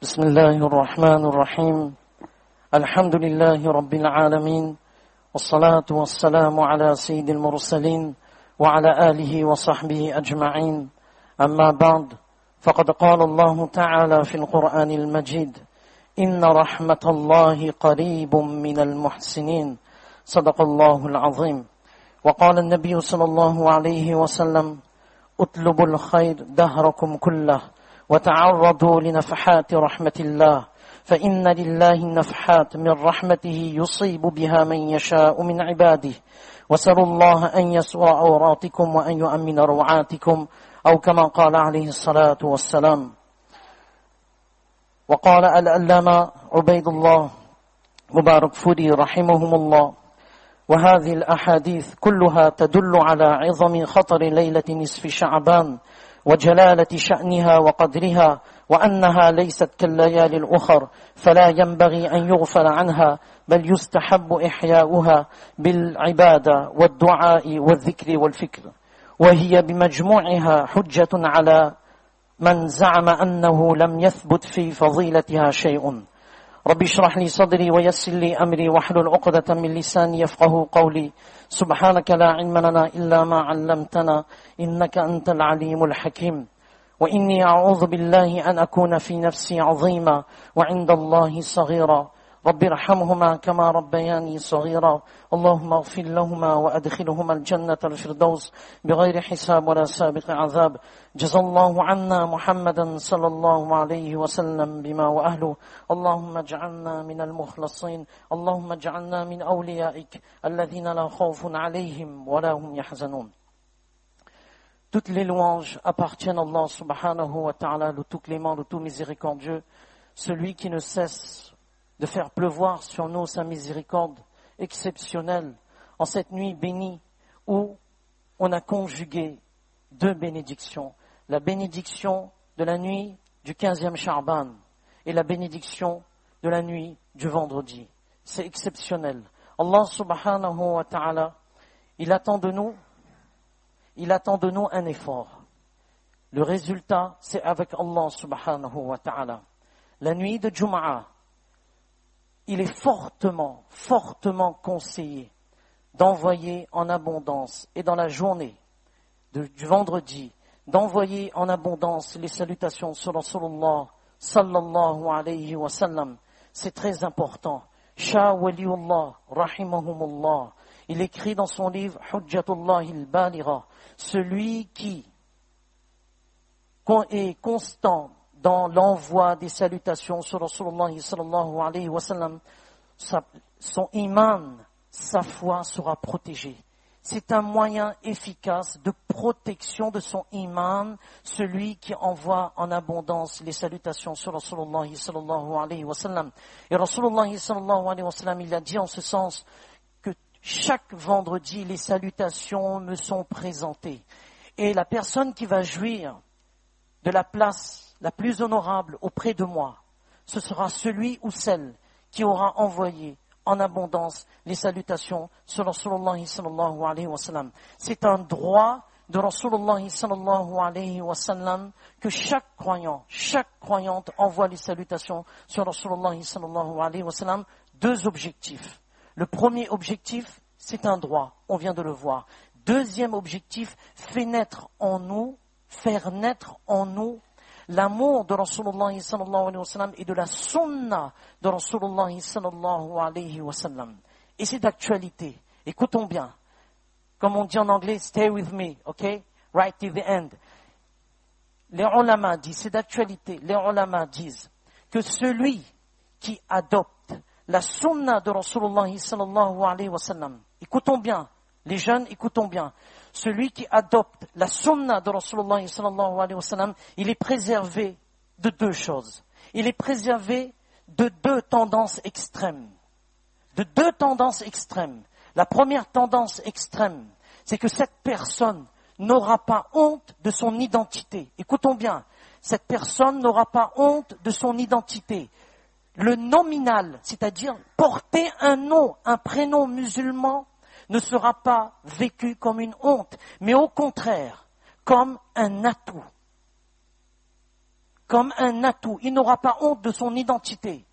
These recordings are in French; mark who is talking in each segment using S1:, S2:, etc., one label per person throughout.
S1: بسم الله الرحمن الرحيم الحمد لله رب العالمين والصلاة والسلام على سيد المرسلين وعلى آله وصحبه أجمعين أما بعد فقد قال الله تعالى في القرآن المجيد إن رحمة الله قريب من المحسنين صدق الله العظيم وقال النبي صلى الله عليه وسلم اطلبوا الخير دهركم كله وتعرضوا لنفحات رحمة الله فإن لله النفحات من رحمته يصيب بها من يشاء من عباده وسألوا الله أن يسوء عوراتكم وأن يؤمن روعاتكم أو كما قال عليه الصلاة والسلام. وقال العلامة عبيد الله مبارك فوري رحمهم الله وهذه الأحاديث كلها تدل على عظم خطر ليلة نصف شعبان وجلالة شأنها وقدرها وأنها ليست كالليالي الأخر فلا ينبغي أن يغفل عنها بل يستحب إحياؤها بالعبادة والدعاء والذكر والفكر وهي بمجموعها حجة على من زعم أنه لم يثبت في فضيلتها شيء. رب اشرح لي صدري ويسر لي أمري واحلل عقدة من لساني يفقه قولي سبحانك لا علم لنا إلا ما علمتنا إنك أنت العليم الحكيم وإني أعوذ بالله أن أكون في نفسي عظيما وعند الله صغيرا رب ارحمهما كما ربياني صغيرا اللهم اغفر لهما وأدخلهما الجنة الفردوس بغير حساب ولا سابق عذاب جزا الله عنا محمدا صلى الله عليه وسلم بما وأهله اللهم اجعلنا من المخلصين اللهم اجعلنا من أوليائك الذين لا خوف عليهم ولا هم يحزنون. Toutes les louanges appartiennent à Allah subhanahu wa ta'ala, le tout clément, le tout miséricordieux, celui qui ne cesse de faire pleuvoir sur nous sa miséricorde exceptionnelle en cette nuit bénie où on a conjugué deux bénédictions. La bénédiction de la nuit du 15e Sha'ban et la bénédiction de la nuit du vendredi. C'est exceptionnel. Allah subhanahu wa ta'ala, il attend de nous un effort. Le résultat, c'est avec Allah subhanahu wa ta'ala. La nuit de Jum'ah, il est fortement conseillé d'envoyer en abondance et dans la journée du vendredi, d'envoyer en abondance les salutations sur Rasulullah sallallahu alayhi wa sallam. C'est très important. Shah waliullah rahimahumullah. Il écrit dans son livre Hujjatullah al-Baligha, celui qui est constant dans l'envoi des salutations sur Rasulullah sallallahu alayhi wa sallam, son iman, sa foi sera protégée. C'est un moyen efficace de protection de son iman, celui qui envoie en abondance les salutations sur Rasulullah sallallahu alayhi wa sallam. Et Rasulullah sallallahu alayhi wa sallam, il a dit en ce sens que chaque vendredi, les salutations me sont présentées. Et la personne qui va jouir de la place la plus honorable auprès de moi, ce sera celui ou celle qui aura envoyé en abondance les salutations sur Rasulullah sallallahu alayhi wa sallam. C'est un droit de Rasulullah sallallahu alayhi wa sallam que chaque croyant, chaque croyante envoie les salutations sur Rasulullah sallallahu alayhi wa sallam. Deux objectifs. Le premier objectif, c'est un droit, on vient de le voir. Deuxième objectif, faire naître en nous l'amour de Rasulullah sallallahu alayhi wa sallam et de la sunna de Rasulullah sallallahu alayhi wa sallam. Et c'est d'actualité. Écoutons bien. Comme on dit en anglais, stay with me, okay? Right to the end. Les ulama disent, c'est d'actualité, les ulama disent que celui qui adopte la sunna de Rasulullah sallallahu alayhi wa sallam, écoutons bien, les jeunes, écoutons bien. Celui qui adopte la sunna de Rasulullah sallallahu alayhi wa sallam, il est préservé de deux choses. Il est préservé de deux tendances extrêmes. La première tendance extrême, c'est que cette personne n'aura pas honte de son identité. Écoutons bien, cette personne n'aura pas honte de son identité. Le nominal, c'est-à-dire porter un nom, un prénom musulman, ne sera pas vécu comme une honte, mais au contraire, comme un atout. comme un atout. Il n'aura pas honte de son identité.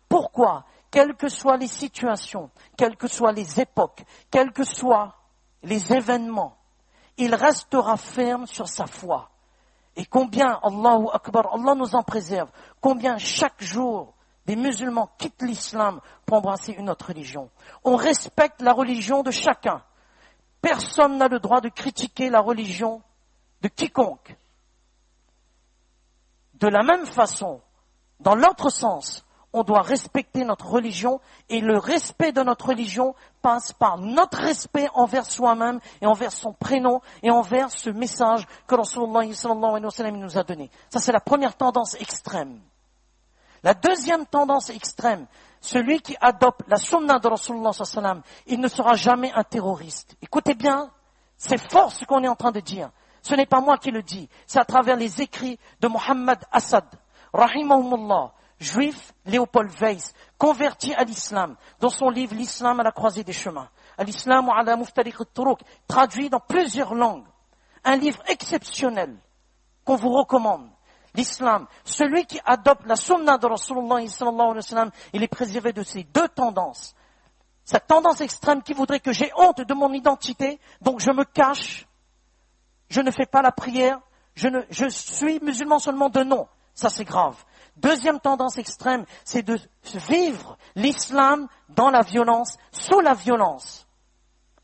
S1: Pourquoi? Quelles que soient les situations, quelles que soient les époques, quels que soient les événements, il restera ferme sur sa foi. Et combien, Allahu Akbar, Allah nous en préserve, combien chaque jour des musulmans quittent l'islam pour embrasser une autre religion. On respecte la religion de chacun. Personne n'a le droit de critiquer la religion de quiconque. De la même façon, dans l'autre sens, on doit respecter notre religion et le respect de notre religion passe par notre respect envers soi-même et envers son prénom et envers ce message que Rasulullah sallallahu alayhi wa sallam nous a donné. Ça, c'est la première tendance extrême. La deuxième tendance extrême, celui qui adopte la sunna de Rasulullah sallallahu alayhi wa sallam, il ne sera jamais un terroriste. Écoutez bien, c'est fort ce qu'on est en train de dire. Ce n'est pas moi qui le dis, c'est à travers les écrits de Mohammed Assad, rahimahumullah, juif Léopold Weiss, converti à l'islam, dans son livre L'islam à la croisée des chemins, Al-Islam wa ala muftariq al-turuq, traduit dans plusieurs langues. Un livre exceptionnel qu'on vous recommande. L'islam, celui qui adopte la sunna de Rasulullah sallallahu alayhi wa sallam, il est préservé de ces deux tendances. Cette tendance extrême qui voudrait que j'ai honte de mon identité, donc je me cache, je ne fais pas la prière, je suis musulman seulement de nom. Ça c'est grave. Deuxième tendance extrême, c'est de vivre l'islam dans la violence, sous la violence,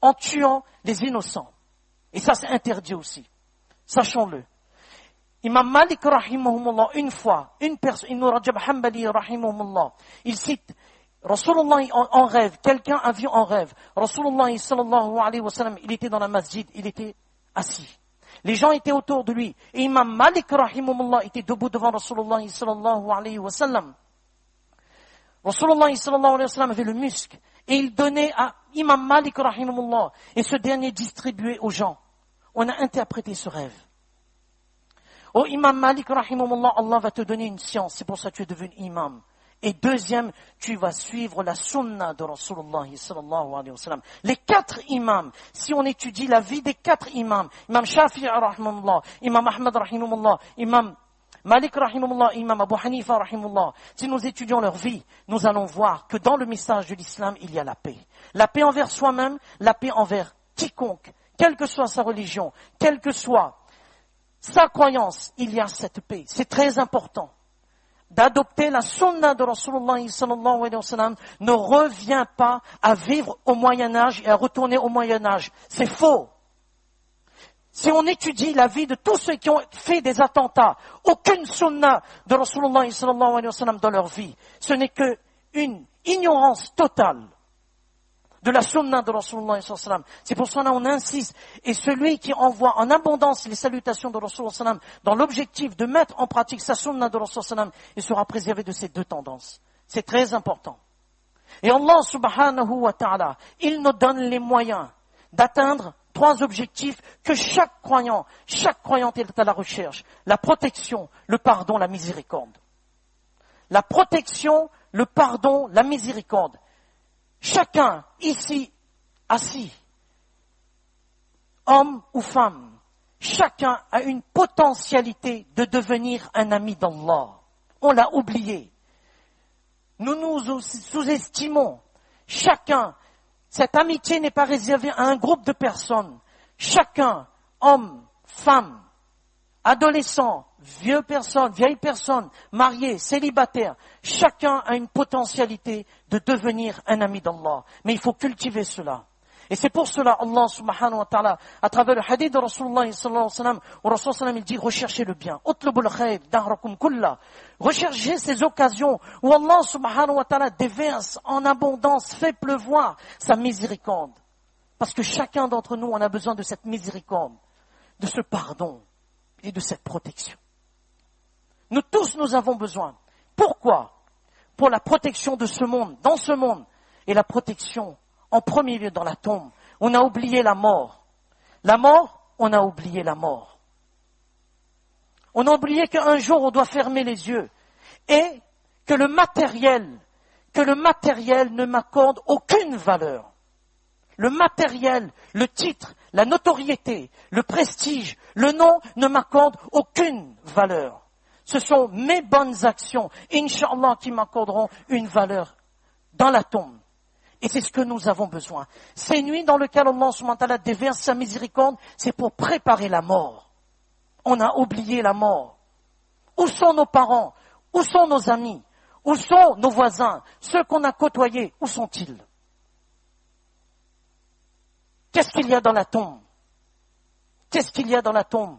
S1: en tuant les innocents. Et ça c'est interdit aussi. Sachons-le. Imam Malik rahimahumullah, une fois, une personne, Ibn Rajab Hanbali rahimahumullah, il cite Rasulullah en rêve, quelqu'un a vu en rêve, Rasulullah sallallahu alayhi wa sallam, il était dans la masjid, il était assis. Les gens étaient autour de lui. Et Imam Malik rahimahumullah était debout devant Rasulullah sallallahu alayhi wa sallam. Rasulullah sallallahu alayhi wa sallam avait le musc. Et il donnait à Imam Malik rahimahumullah. Et ce dernier distribuait aux gens. On a interprété ce rêve. Oh Imam Malik rahimahumullah, Allah va te donner une science. C'est pour ça que tu es devenu imam. Et deuxième, tu vas suivre la sunna de Rasulullah sallallahu alayhi wa sallam. Les 4 imams, si on étudie la vie des 4 imams, Imam Shafi'i rahimahullah, Imam Ahmad rahimahullah, Imam Malik rahimahullah, Imam Abu Hanifa rahimahullah, si nous étudions leur vie, nous allons voir que dans le message de l'islam, il y a la paix. La paix envers soi-même, la paix envers quiconque, quelle que soit sa religion, quelle que soit sa croyance, il y a cette paix. C'est très important. D'adopter la sunna de Rasulullah sallallahu alayhi wa sallam ne revient pas à vivre au Moyen-Âge et à retourner au Moyen-Âge. C'est faux. Si on étudie la vie de tous ceux qui ont fait des attentats, aucune sunna de Rasulullah sallallahu alayhi wa sallam dans leur vie. Ce n'est qu'une ignorance totale de la sunna de Rasulullah sallallahu alayhi wa sallam. C'est pour cela qu'on insiste. Et celui qui envoie en abondance les salutations de Rasulullah sallallahu alayhi wa sallam dans l'objectif de mettre en pratique sa sunna de Rasulullah sallallahu alayhi wa sallam, il sera préservé de ces deux tendances. C'est très important. Et Allah subhanahu wa ta'ala, il nous donne les moyens d'atteindre 3 objectifs que chaque croyante est à la recherche. La protection, le pardon, la miséricorde. La protection, le pardon, la miséricorde. Chacun ici, assis, homme ou femme, chacun a une potentialité de devenir un ami d'Allah. On l'a oublié. Nous nous sous-estimons. Chacun, cette amitié n'est pas réservée à un groupe de personnes. Chacun, homme, femme, adolescent, vieille personne, marié, célibataire, chacun a une potentialité de devenir un ami d'Allah. Mais il faut cultiver cela. Et c'est pour cela Allah subhanahu wa ta'ala, à travers le hadith de Rasulullah sallallahu alayhi wa sallam, où Rasulullah sallam il dit recherchez le bien. Utlubul khayr dahrakum kulla. Recherchez ces occasions où Allah subhanahu wa ta'ala déverse en abondance, fait pleuvoir sa miséricorde. Parce que chacun d'entre nous, on a besoin de cette miséricorde, de ce pardon et de cette protection. Nous tous, nous avons besoin. Pourquoi? Pour la protection de ce monde, dans ce monde, et la protection en premier lieu dans la tombe. On a oublié la mort. La mort, on a oublié la mort. On a oublié qu'un jour on doit fermer les yeux et que le matériel ne m'accorde aucune valeur. Le matériel, le titre, la notoriété, le prestige, le nom ne m'accordent aucune valeur. Ce sont mes bonnes actions, Inch'Allah, qui m'accorderont une valeur dans la tombe. Et c'est ce que nous avons besoin. Ces nuits dans lesquelles Allah subhanahu wa ta'ala déverse sa miséricorde, c'est pour préparer la mort. On a oublié la mort. Où sont nos parents? Où sont nos amis? Où sont nos voisins? Ceux qu'on a côtoyés, où sont-ils? Qu'est-ce qu'il y a dans la tombe? Qu'est-ce qu'il y a dans la tombe?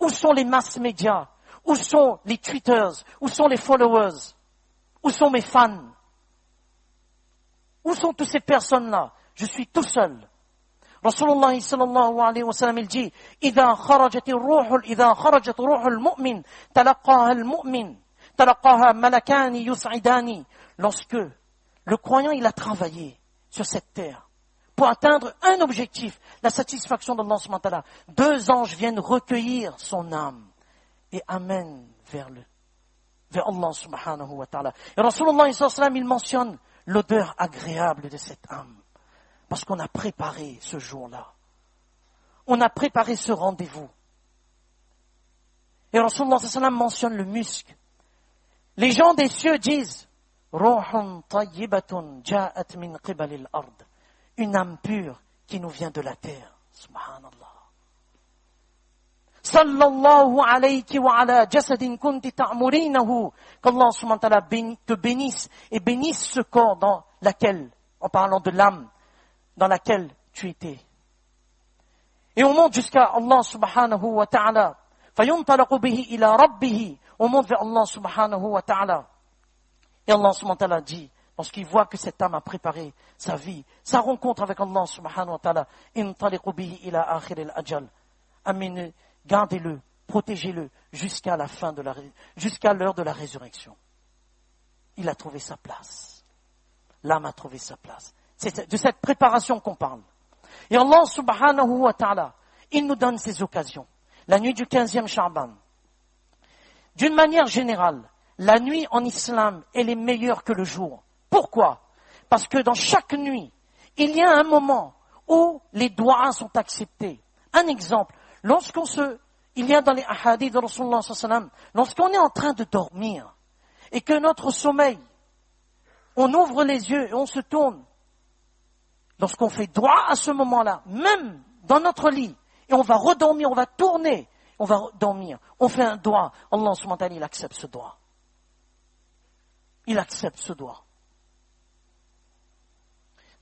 S1: Où sont les mass médias? Où sont les tweeters? Où sont les followers? Où sont mes fans? Où sont toutes ces personnes-là? Je suis tout seul. Rasulullah sallallahu alayhi wa sallam, il dit, إذا خرجت روح المؤمن تلقاها المؤمن تلقاها ملكان يسعدان. Lorsque le croyant, il a travaillé sur cette terre pour atteindre un objectif, la satisfaction d'Allah subhanahu wa ta'ala, 2 anges viennent recueillir son âme et amènent vers Allah subhanahu wa ta'ala. Et Rasulullah sallallahu alayhi wa sallam, il mentionne l'odeur agréable de cette âme. Parce qu'on a préparé ce jour-là. On a préparé ce rendez-vous. Et Rasulullah sallallahu alayhi wa sallam mentionne le musc. Les gens des cieux disent, Ruhun tayyibatun ja'at min qibalil ard. Une âme pure qui nous vient de la terre. Subhanallah. Sallallahu alayki wa ala jasadin kunti ta'murinahu. Qu'Allah subhanahu wa ta'ala te bénisse et bénisse ce corps dans laquelle, en parlant de l'âme, dans laquelle tu étais. Et on monte jusqu'à Allah subhanahu wa ta'ala. Fayuntalaqu bihi ila rabbihi. On monte vers Allah subhanahu wa ta'ala. Et Allah subhanahu wa ta'ala dit, lorsqu'il voit que cette âme a préparé sa vie, sa rencontre avec Allah subhanahu wa ta'ala, intaliqu bihi ila akhir al-ajal. Amenez, gardez-le, protégez-le jusqu'à la fin jusqu'à l'heure de la résurrection. Il a trouvé sa place. L'âme a trouvé sa place. C'est de cette préparation qu'on parle. Et Allah subhanahu wa ta'ala, il nous donne ces occasions. La nuit du 15e Sha'ban. D'une manière générale, la nuit en islam, elle est meilleure que le jour. Pourquoi? Parce que dans chaque nuit, il y a un moment où les doigts sont acceptés. Un exemple, il y a dans les ahadiths de Rasulullah sallallahu alayhi wa sallam, lorsqu'on est en train de dormir et que notre sommeil, on ouvre les yeux et on se tourne, lorsqu'on fait droit à ce moment-là, même dans notre lit, et on va redormir, on va tourner, on va dormir, on fait un doigt, Allah subhanahu wa ta'ala, il accepte ce doigt. Il accepte ce doigt.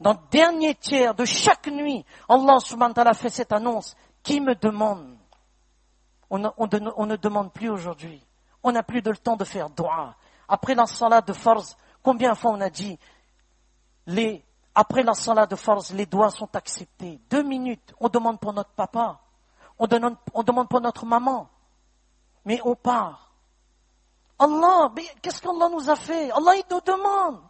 S1: Dans le dernier tiers de chaque nuit, Allah subhanahu wa ta'ala fait cette annonce. Qui me demande? On ne demande plus aujourd'hui. On n'a plus de le temps de faire dua. Après la salat de farz, combien de fois on a dit, après la salat de farz, les doigts sont acceptés. 2 minutes, on demande pour notre papa. On demande pour notre maman. Mais on part. Allah, mais qu'est-ce qu'Allah nous a fait? Allah, il nous demande.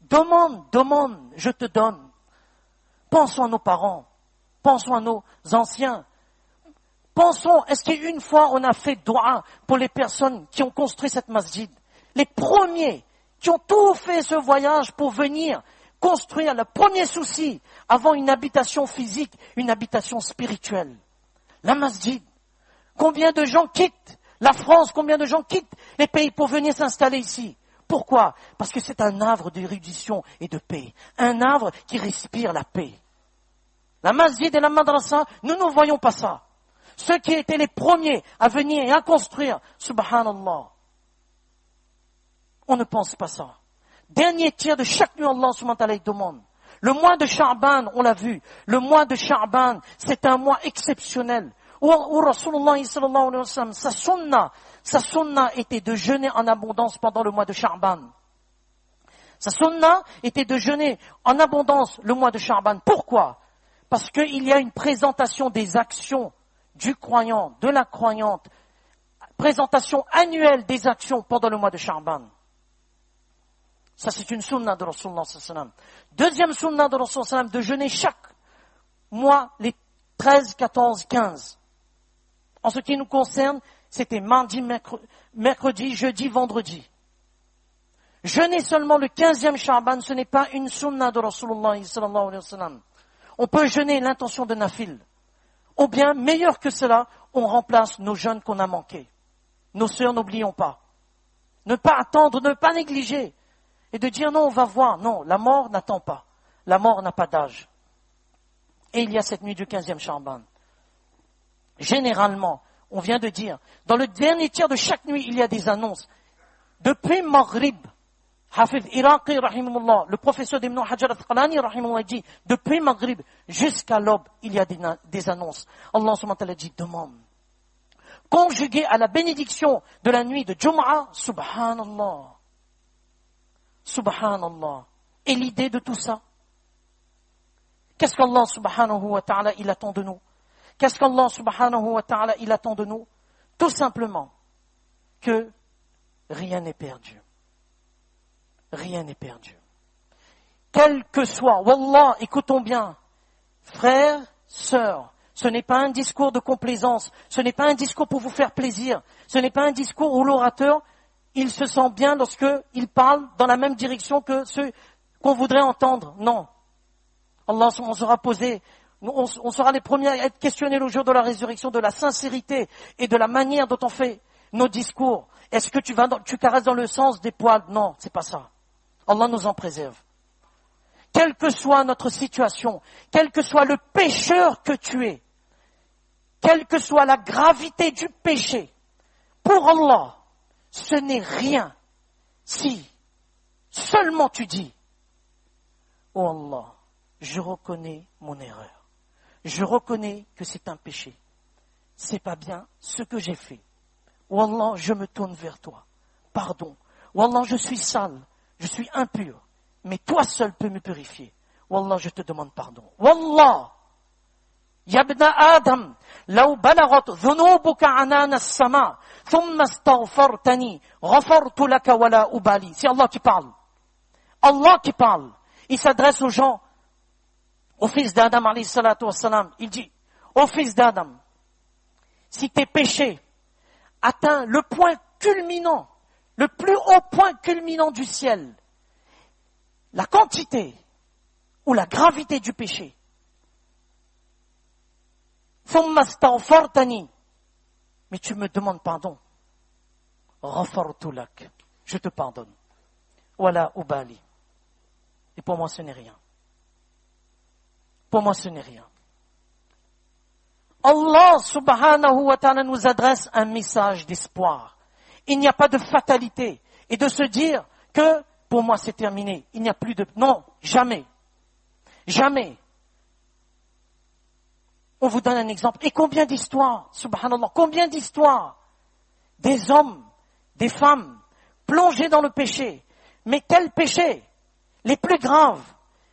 S1: Demande, je te donne. Pensons à nos parents. Pensons à nos anciens. Pensons, est-ce qu'une fois on a fait dua pour les personnes qui ont construit cette masjid? Les premiers qui ont tout fait ce voyage pour venir construire le premier souci avant une habitation physique, une habitation spirituelle. La masjid. Combien de gens quittent la France, combien de gens quittent les pays pour venir s'installer ici? Pourquoi? Parce que c'est un havre d'érudition et de paix. Un havre qui respire la paix. La masjid et la madrasa, nous ne voyons pas ça. Ceux qui étaient les premiers à venir et à construire, subhanallah. On ne pense pas ça. Dernier tiers de chaque nuit, Allah subhanahu wa ta'ala demande. Le mois de Sha'ban, on l'a vu. Le mois de Sha'ban, c'est un mois exceptionnel. Où Rasulullah sallallahu alayhi wa sallam, sa sunna était de jeûner en abondance pendant le mois de Sha'ban. Sa sunna était de jeûner en abondance le mois de Sha'ban. Pourquoi? Parce qu'il y a une présentation des actions du croyant, de la croyante, présentation annuelle des actions pendant le mois de Sha'ban. Ça, c'est une sunna de Rasulullah sallallahu alayhi wa sallam. Deuxième sunna de Rasulullah sallallahu alayhi wa sallam, de jeûner chaque mois les 13, 14, 15. En ce qui nous concerne, c'était mardi, mercredi, jeudi, vendredi. Jeûner seulement le 15e Sha'ban, ce n'est pas une sunna de Rasulullah sallallahu alayhi wa sallam. On peut jeûner l'intention de nafil. Ou bien, meilleur que cela, on remplace nos jeûnes qu'on a manqués. nos sœurs, n'oublions pas. Ne pas attendre, ne pas négliger. Et de dire non, on va voir. Non, la mort n'attend pas. La mort n'a pas d'âge. Et il y a cette nuit du 15e Sha'ban. Généralement, on vient de dire, dans le dernier tiers de chaque nuit, il y a des annonces. Depuis Maghrib, Hafiz Iraqi, rahimahullah, le professeur d'Ibn Hajar al-Asqalani, rahimahullah, dit, depuis Maghrib jusqu'à l'aube, il y a des annonces. Allah subhanahu wa ta'ala dit, demande. Conjugué à la bénédiction de la nuit de Jum'a, subhanallah. Subhanallah. Et l'idée de tout ça? Qu'est-ce qu'Allah subhanahu wa ta'ala, il attend de nous? Qu'est-ce qu'Allah subhanahu wa ta'ala, il attend de nous? Tout simplement que rien n'est perdu. Rien n'est perdu. Quel que soit, wallah, écoutons bien, frères, sœurs, ce n'est pas un discours de complaisance, ce n'est pas un discours pour vous faire plaisir, ce n'est pas un discours où l'orateur, il se sent bien lorsqu'il parle dans la même direction que ceux qu'on voudrait entendre. Non. Allah, on sera posé, on sera les premiers à être questionnés le jour de la résurrection de la sincérité et de la manière dont on fait nos discours. Est-ce que tu caresses dans le sens des poils? Non, c'est pas ça. Allah nous en préserve. Quelle que soit notre situation, quel que soit le pécheur que tu es, quelle que soit la gravité du péché, pour Allah, ce n'est rien si seulement tu dis, oh Allah, je reconnais mon erreur. Je reconnais que c'est un péché. C'est pas bien ce que j'ai fait. Wallah, je me tourne vers toi. Pardon. Wallah, je suis sale. Je suis impur. Mais toi seul peux me purifier. Wallah, je te demande pardon. Wallah. Ya ibna Adam, law balagat dhunubuka anana as-sama, thumma astaghfartani, ghafartu laka wala ubali. C'est Allah qui parle. Allah qui parle. Il s'adresse aux gens, au fils d'Adam, alayhi salatu wassalam. Il dit, ô fils d'Adam, si tes péchés atteignent le point culminant, le plus haut point culminant du ciel, la quantité ou la gravité du péché, thumma astaghfartani, mais tu me demandes pardon, ghafartu lak, je te pardonne, wala ubali. Et pour moi, ce n'est rien. Pour moi, ce n'est rien. Allah subhanahu wa ta'ala nous adresse un message d'espoir. Il n'y a pas de fatalité. Et de se dire que, pour moi, c'est terminé. Il n'y a plus de... Non, jamais. Jamais. On vous donne un exemple. Et combien d'histoires, subhanallah, combien d'histoires des hommes, des femmes, plongés dans le péché. Mais quel péché? Les plus graves,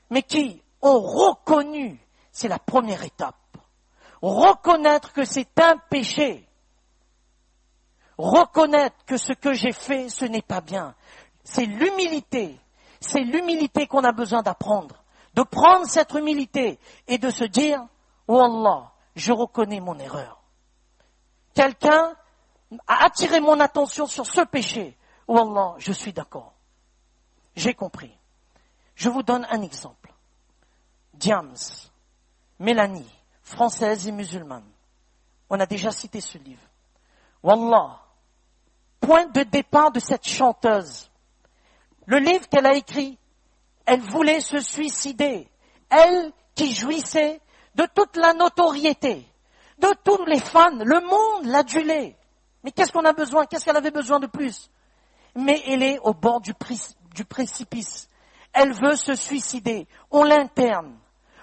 S1: mais qui ont reconnu, c'est la première étape, reconnaître que c'est un péché, reconnaître que ce que j'ai fait, ce n'est pas bien. C'est l'humilité qu'on a besoin d'apprendre, de prendre cette humilité et de se dire, oh Allah, je reconnais mon erreur. Quelqu'un a attiré mon attention sur ce péché, oh Allah, je suis d'accord, j'ai compris. Je vous donne un exemple. Diams, Mélanie, française et musulmane. On a déjà cité ce livre. Wallah, point de départ de cette chanteuse. Le livre qu'elle a écrit, elle voulait se suicider. Elle qui jouissait de toute la notoriété, de tous les fans, le monde l'adulait. Mais qu'est-ce qu'on a besoin? Qu'est-ce qu'elle avait besoin de plus? Mais elle est au bord du précipice. Elle veut se suicider. On l'interne.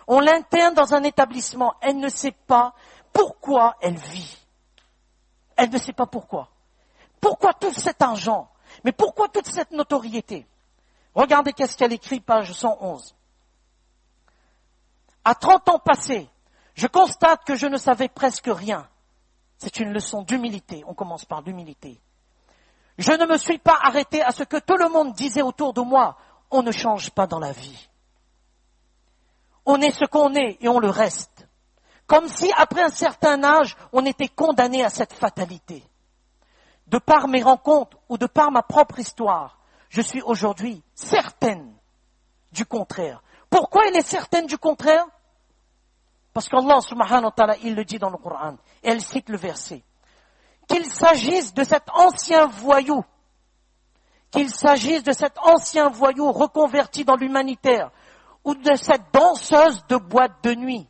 S1: On l'interne dans un établissement. Elle ne sait pas pourquoi elle vit. Elle ne sait pas pourquoi. Pourquoi tout cet argent? Mais pourquoi toute cette notoriété? Regardez qu'est-ce qu'elle écrit, page 111. À 30 ans passés, je constate que je ne savais presque rien. C'est une leçon d'humilité. On commence par l'humilité. Je ne me suis pas arrêté à ce que tout le monde disait autour de moi. On ne change pas dans la vie. On est ce qu'on est et on le reste. Comme si, après un certain âge, on était condamné à cette fatalité. De par mes rencontres ou de par ma propre histoire, je suis aujourd'hui certaine du contraire. Pourquoi elle est certaine du contraire? Parce qu'Allah subhanahu wa ta'ala, il le dit dans le Coran. Et elle cite le verset. qu'il s'agisse de cet ancien voyou, reconverti dans l'humanitaire, ou de cette danseuse de boîte de nuit,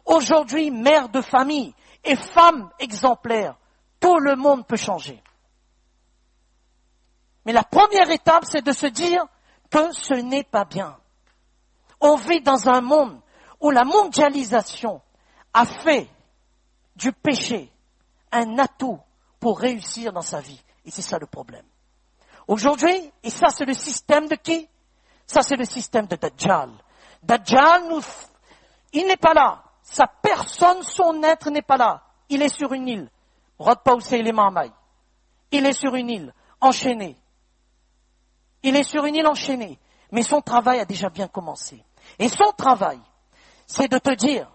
S1: aujourd'hui mère de famille et femme exemplaire, tout le monde peut changer. Mais la première étape, c'est de se dire que ce n'est pas bien. On vit dans un monde où la mondialisation a fait du péché un atout pour réussir dans sa vie. Et c'est ça le problème. Aujourd'hui, et ça c'est le système de qui? Ça c'est le système de Dajjal. Dajjal, il n'est pas là. Sa personne, son être n'est pas là. Il est sur une île. Il est sur une île, enchaîné. Mais son travail a déjà bien commencé. Et son travail, c'est de te dire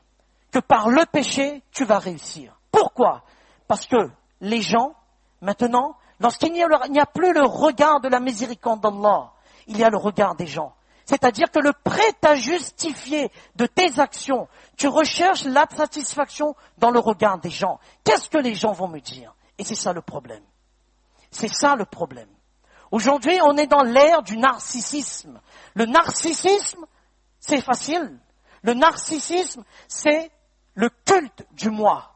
S1: que par le péché, tu vas réussir. Pourquoi? Parce que les gens, maintenant, lorsqu'il n'y a plus le regard de la miséricorde d'Allah, il y a le regard des gens. C'est-à-dire que le prêt à justifier de tes actions, tu recherches la satisfaction dans le regard des gens. Qu'est-ce que les gens vont me dire? Et c'est ça le problème. Aujourd'hui, on est dans l'ère du narcissisme. Le narcissisme, c'est facile. Le narcissisme, c'est le culte du moi.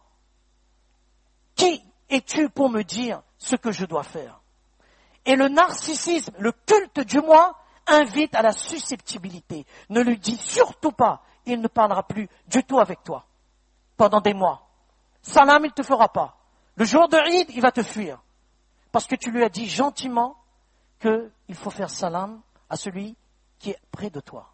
S1: Qui es-tu pour me dire ce que je dois faire? Et le narcissisme, le culte du moi, invite à la susceptibilité. Ne lui dis surtout pas, il ne parlera plus du tout avec toi pendant des mois. Salam, il ne te fera pas. Le jour de Eid, il va te fuir. Parce que tu lui as dit gentiment qu'il faut faire salam à celui qui est près de toi.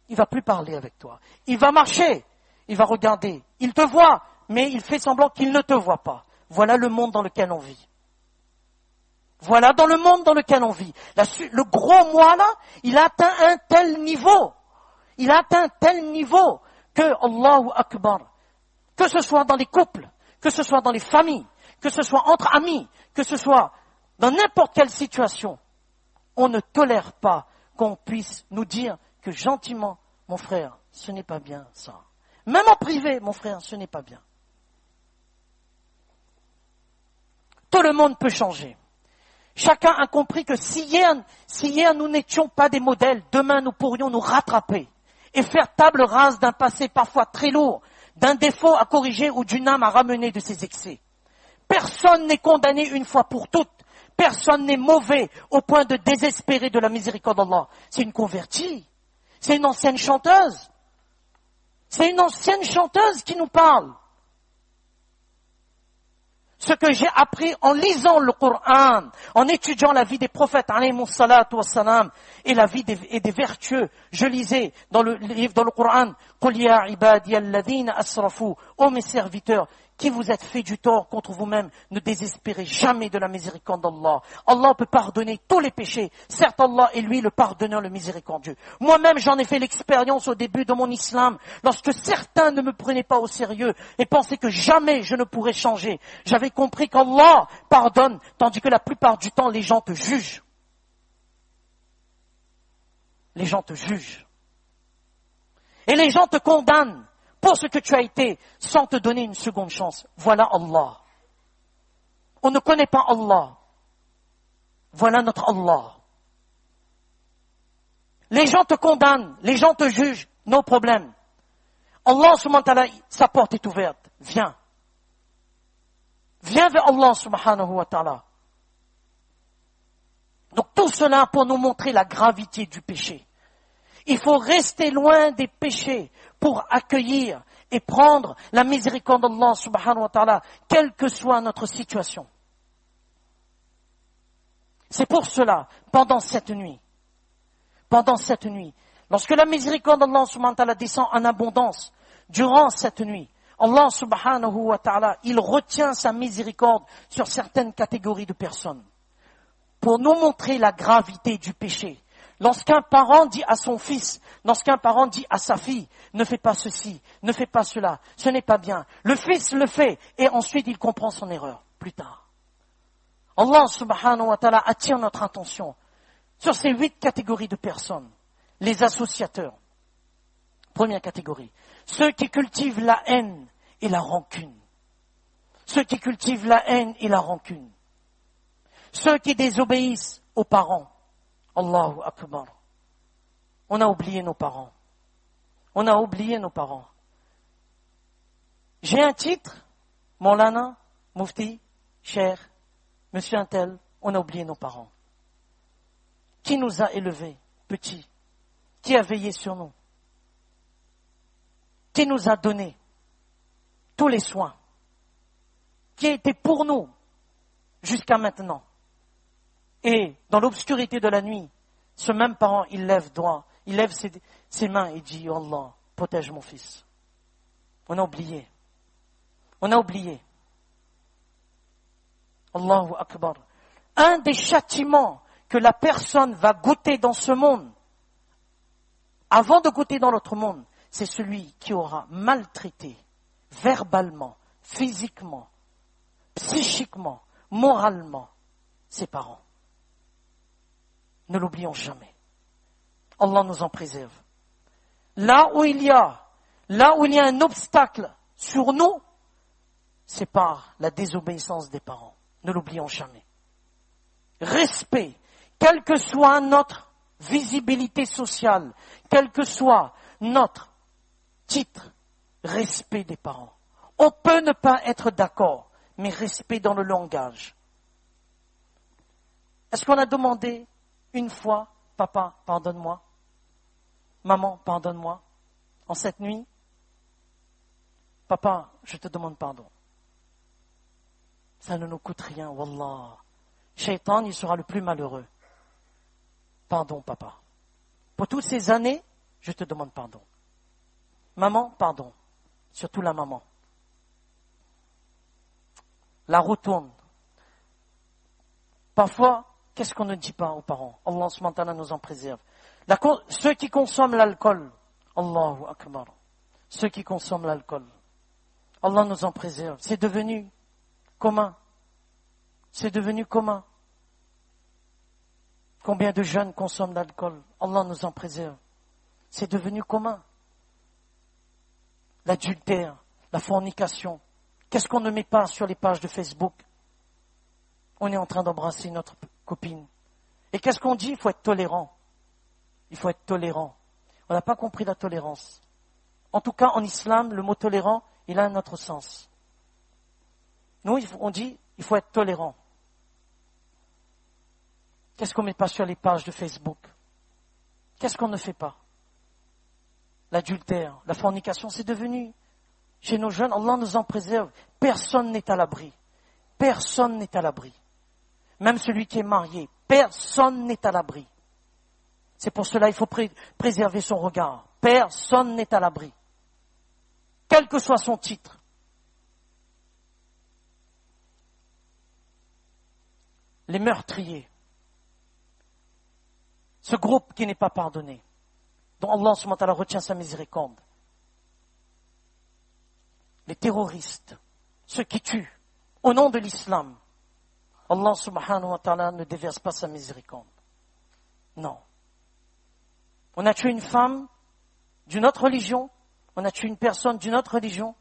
S1: Il ne va plus parler avec toi. Il va marcher, il va regarder. Il te voit, mais il fait semblant qu'il ne te voit pas. Voilà le monde dans lequel on vit. Le gros moi là, il a atteint un tel niveau. Que Allahu Akbar. Que ce soit dans les couples, que ce soit dans les familles, que ce soit entre amis, que ce soit dans n'importe quelle situation, on ne tolère pas qu'on puisse nous dire que gentiment, mon frère, ce n'est pas bien ça. Même en privé, mon frère, ce n'est pas bien. Tout le monde peut changer. Chacun a compris que si hier nous n'étions pas des modèles, demain nous pourrions nous rattraper et faire table rase d'un passé parfois très lourd, d'un défaut à corriger ou d'une âme à ramener de ses excès. Personne n'est condamné une fois pour toutes. Personne n'est mauvais au point de désespérer de la miséricorde d'Allah. C'est une convertie. C'est une ancienne chanteuse. Qui nous parle. Ce que j'ai appris en lisant le Coran, en étudiant la vie des prophètes, alayhimus salatu wassalam, et la vie des vertueux, je lisais dans le Coran, Qul ya ibadiyalladhina asrafu, ô mes serviteurs, qui vous êtes fait du tort contre vous-même, ne désespérez jamais de la miséricorde d'Allah. Allah peut pardonner tous les péchés. Certes, Allah est lui le pardonneur, le miséricordieux. Moi-même, j'en ai fait l'expérience au début de mon islam, lorsque certains ne me prenaient pas au sérieux et pensaient que jamais je ne pourrais changer. J'avais compris qu'Allah pardonne, tandis que la plupart du temps, les gens te jugent. Et les gens te condamnent pour ce que tu as été, sans te donner une seconde chance. Voilà Allah. On ne connaît pas Allah. Voilà notre Allah. Les gens te condamnent, les gens te jugent, no problème. Allah subhanahu wa ta'ala, sa porte est ouverte. Viens. Viens vers Allah subhanahu wa ta'ala. Donc tout cela pour nous montrer la gravité du péché. Il faut rester loin des péchés pour accueillir et prendre la miséricorde d'Allah subhanahu wa ta'ala, quelle que soit notre situation. C'est pour cela, pendant cette nuit, lorsque la miséricorde d'Allah subhanahu wa ta'ala descend en abondance, durant cette nuit, Allah subhanahu wa ta'ala, il retient sa miséricorde sur certaines catégories de personnes, pour nous montrer la gravité du péché. Lorsqu'un parent dit à son fils, lorsqu'un parent dit à sa fille, ne fais pas ceci, ne fais pas cela, ce n'est pas bien. Le fils le fait et ensuite il comprend son erreur plus tard. Allah subhanahu wa ta'ala attire notre attention sur ces 8 catégories de personnes. Les associateurs. Première catégorie. Ceux qui cultivent la haine et la rancune. Ceux qui cultivent la haine et la rancune. Ceux qui désobéissent aux parents. Allahu Akbar. On a oublié nos parents. On a oublié nos parents. J'ai un titre, Maulana, Mufti, Cher, Monsieur Untel, on a oublié nos parents. Qui nous a élevés, petits? Qui a veillé sur nous? Qui nous a donné tous les soins? Qui a été pour nous jusqu'à maintenant? Et dans l'obscurité de la nuit, ce même parent, il lève ses mains et dit, oh Allah, protège mon fils. On a oublié. On a oublié. Allahu Akbar. Un des châtiments que la personne va goûter dans ce monde, avant de goûter dans l'autre monde, c'est celui qui aura maltraité, verbalement, physiquement, psychiquement, moralement, ses parents. Ne l'oublions jamais. Allah nous en préserve. Là où il y a un obstacle sur nous, c'est par la désobéissance des parents. Ne l'oublions jamais. Respect, quelle que soit notre visibilité sociale, quel que soit notre titre, respect des parents. On peut ne pas être d'accord, mais respect dans le langage. Est-ce qu'on a demandé une fois, papa, pardonne-moi, maman, pardonne-moi, en cette nuit? Papa, je te demande pardon. Ça ne nous coûte rien, wallah. Shaitan, il sera le plus malheureux. Pardon, papa. Pour toutes ces années, je te demande pardon. Maman, pardon. Surtout la maman. La roue tourne. Parfois, qu'est-ce qu'on ne dit pas aux parents? Allah subhanahu wa ta'ala nous en préserve. Ceux qui consomment l'alcool, Allahu Akbar. Ceux qui consomment l'alcool, Allah nous en préserve. C'est devenu commun. C'est devenu commun. Combien de jeunes consomment l'alcool? Allah nous en préserve. C'est devenu commun. L'adultère, la fornication. Qu'est-ce qu'on ne met pas sur les pages de Facebook? On est en train d'embrasser notre copine. Et qu'est-ce qu'on dit? Il faut être tolérant. Il faut être tolérant. On n'a pas compris la tolérance. En tout cas, en islam, le mot tolérant, il a un autre sens. Nous, on dit, il faut être tolérant. Qu'est-ce qu'on ne met pas sur les pages de Facebook? Qu'est-ce qu'on ne fait pas? L'adultère, la fornication, c'est devenu, chez nos jeunes, Allah nous en préserve. Personne n'est à l'abri. Personne n'est à l'abri. Même celui qui est marié, personne n'est à l'abri. C'est pour cela qu'il faut préserver son regard. Personne n'est à l'abri. Quel que soit son titre. Les meurtriers. Ce groupe qui n'est pas pardonné, dont Allah subhanahu wa ta'ala retient sa miséricorde. Les terroristes, ceux qui tuent, au nom de l'islam, Allah subhanahu wa ta'ala ne déverse pas sa miséricorde. Non. On a tué une femme d'une autre religion, on a tué une personne d'une autre religion,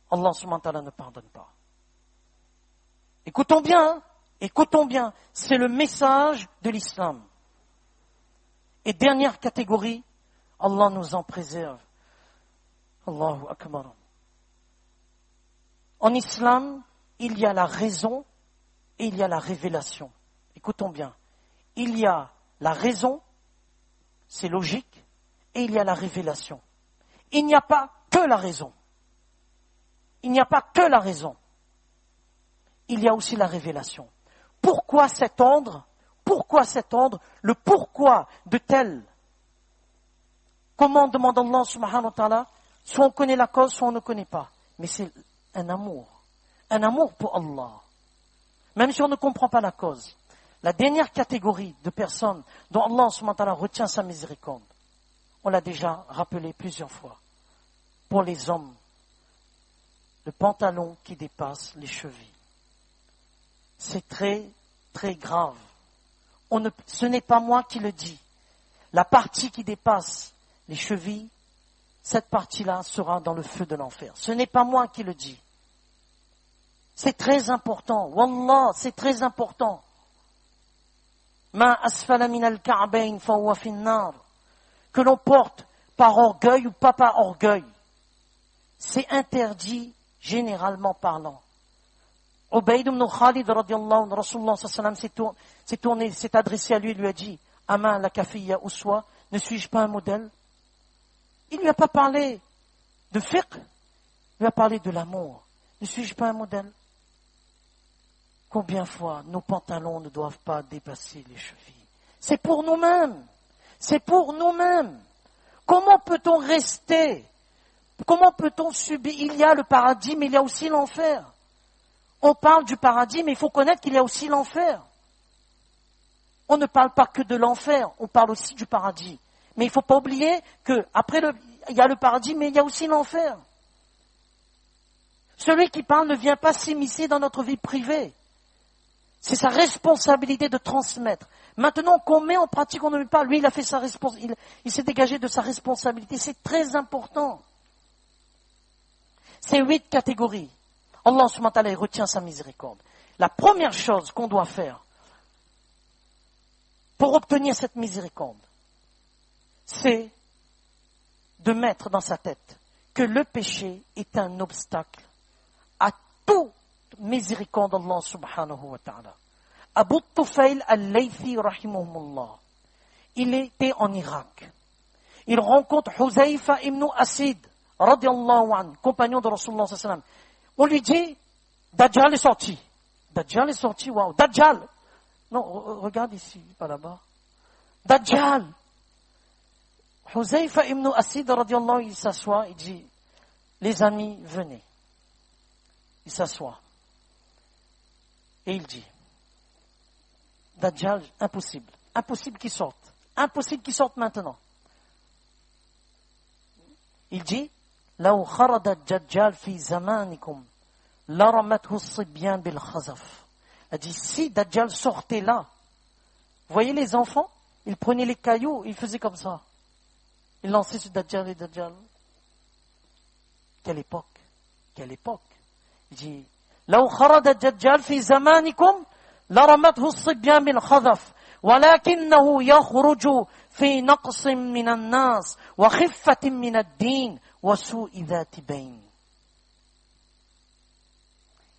S1: Allah subhanahu wa ta'ala ne pardonne pas. Écoutons bien, c'est le message de l'islam. Et dernière catégorie, Allah nous en préserve. Allahu Akbar. En islam, il y a la raison et il y a la révélation. Écoutons bien. Il y a la raison, c'est logique, et il y a la révélation. Il n'y a pas que la raison. Il n'y a pas que la raison. Il y a aussi la révélation. Pourquoi cet ordre? Pourquoi cet ordre? Le pourquoi de tel commandement d'Allah subhanahu wa ta'ala, soit on connaît la cause, soit on ne connaît pas. Mais c'est un amour pour Allah. Même si on ne comprend pas la cause. La dernière catégorie de personnes dont Allah subhanahu wa ta'ala retient sa miséricorde, on l'a déjà rappelé plusieurs fois. Pour les hommes, le pantalon qui dépasse les chevilles. C'est très, très grave. Ce n'est pas moi qui le dis. La partie qui dépasse les chevilles, cette partie-là sera dans le feu de l'enfer. Ce n'est pas moi qui le dis. C'est très important. Wallah, c'est très important. Ma asfala min al-ka'bayn fa huwa fi an-nar. Que l'on porte par orgueil ou pas par orgueil. C'est interdit généralement parlant. Ubayd ibn Khalid radiyallahu anhu, Rasulullah sallallahu alayhi wa sallam s'est adressé à lui et lui a dit, Ama la kafiyya uswa, ne suis-je pas un modèle? Il ne lui a pas parlé de fiqh, il lui a parlé de l'amour. Ne suis-je pas un modèle? Combien de fois nos pantalons ne doivent pas dépasser les chevilles? C'est pour nous-mêmes. C'est pour nous-mêmes. Comment peut-on rester? Comment peut-on subir? Il y a le paradis, mais il y a aussi l'enfer. On parle du paradis, mais il faut connaître qu'il y a aussi l'enfer. On ne parle pas que de l'enfer, on parle aussi du paradis. Mais il ne faut pas oublier qu'après il y a le paradis, mais il y a aussi l'enfer. Celui qui parle ne vient pas s'immiscer dans notre vie privée. C'est sa responsabilité de transmettre. Maintenant qu'on met en pratique, on ne met pas. Lui, il a fait sa responsabilité. Il s'est dégagé de sa responsabilité. C'est très important. C'est 8 catégories. Allah subhanahu wa ta'ala retient sa miséricorde. La première chose qu'on doit faire pour obtenir cette miséricorde, c'est de mettre dans sa tête que le péché est un obstacle à toute miséricorde d'Allah subhanahu wa ta'ala. Abu Tufail al-Laythi rahimahumullah, il était en Irak. Il rencontre Huzaifa ibn Asid radiyallahu anhu, compagnon de Rasulullah sallallahu alayhi wa sallam. On lui dit, Dajjal est sorti. Dajjal est sorti, waouh. Dajjal. Non, regarde ici, pas là-bas. Dajjal. Huzaifa ibn Asid, radiallahu, il s'assoit, il dit, les amis, venez. Il s'assoit. Et il dit, Dajjal, impossible. Impossible qu'il sorte. Impossible qu'il sorte maintenant. Il dit, لو خرج الدجال في زمانكم لرمته الصبيان بالخزف. Il dit, si Dajjal sortait là, vous voyez les enfants, ils prenaient les cailloux, ils faisaient comme ça. Ils lançaient sur Dajjal et Dajjal. Quelle époque? Quelle époque? Il dit, لو خرج الدجال في زمانكم لرمته الصبيان بالخزف ولكنه يخرج في نقص من الناس وخفة من الدين وسوء ذات بين.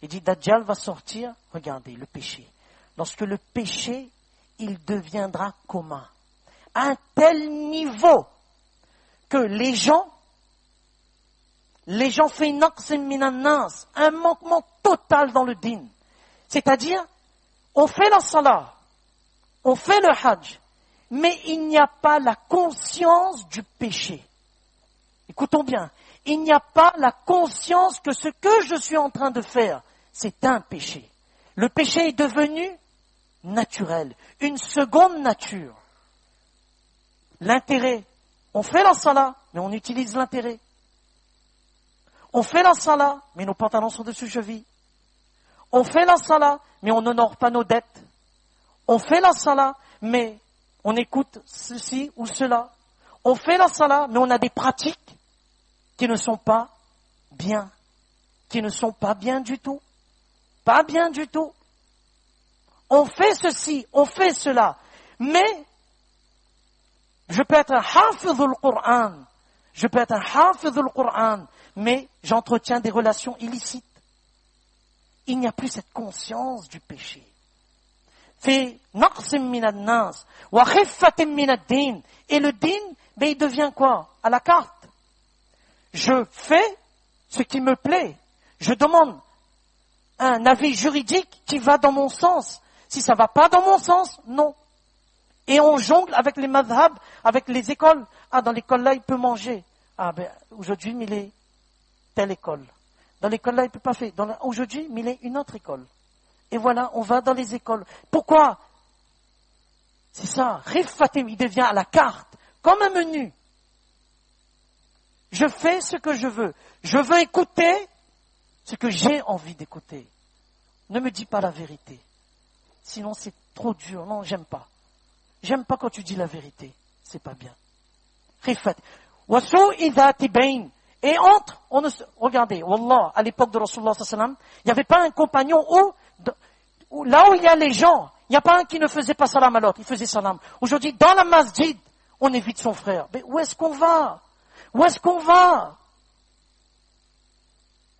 S1: Il dit, Dajjal va sortir, regardez, le péché. Lorsque le péché, il deviendra commun. À un tel niveau que les gens font naqsim minan nas, un manquement total dans le din. C'est-à-dire, on fait la salat, on fait le hajj, mais il n'y a pas la conscience du péché. Écoutons bien, il n'y a pas la conscience que ce que je suis en train de faire, c'est un péché. Le péché est devenu naturel, une seconde nature. L'intérêt, on fait la salat, mais on utilise l'intérêt. On fait la salat, mais nos pantalons sont dessus cheville. On fait la salat, mais on n'honore pas nos dettes. On fait la salat, mais on écoute ceci ou cela. On fait la salat, mais on a des pratiques qui ne sont pas bien. Qui ne sont pas bien du tout. Pas bien du tout. On fait ceci, on fait cela. Mais, je peux être un hafidhul Qur'an. Je peux être un hafidhul Qur'an. Mais j'entretiens des relations illicites. Il n'y a plus cette conscience du péché. Fi naqsim min an-nas wa khiffatin min ad-din. Et le din, il devient quoi? À la carte. Je fais ce qui me plaît. Je demande un avis juridique qui va dans mon sens. Si ça va pas dans mon sens, non. Et on jongle avec les madhab, avec les écoles. Ah, dans l'école là, il peut manger. Ah, aujourd'hui, il est telle école. Dans l'école là, il peut pas faire. Aujourd'hui, il est une autre école. Et voilà, on va dans les écoles. Pourquoi? C'est ça. Rifatim, il devient à la carte, comme un menu. Je fais ce que je veux. Je veux écouter ce que j'ai envie d'écouter. Ne me dis pas la vérité. Sinon, c'est trop dur. Non, j'aime pas. J'aime pas quand tu dis la vérité. C'est pas bien. Rifat. وَسُوءِ ذَاتِ بَيْنٍ. Et entre, regardez, Wallah, à l'époque de Rasulullah sallallahu alayhi wa sallam, il n'y avait pas un compagnon là où il y a les gens, il n'y a pas un qui ne faisait pas salam à l'autre, il faisait salam. Aujourd'hui, dans la masjid, on évite son frère. Mais où est-ce qu'on va? Où est-ce qu'on va?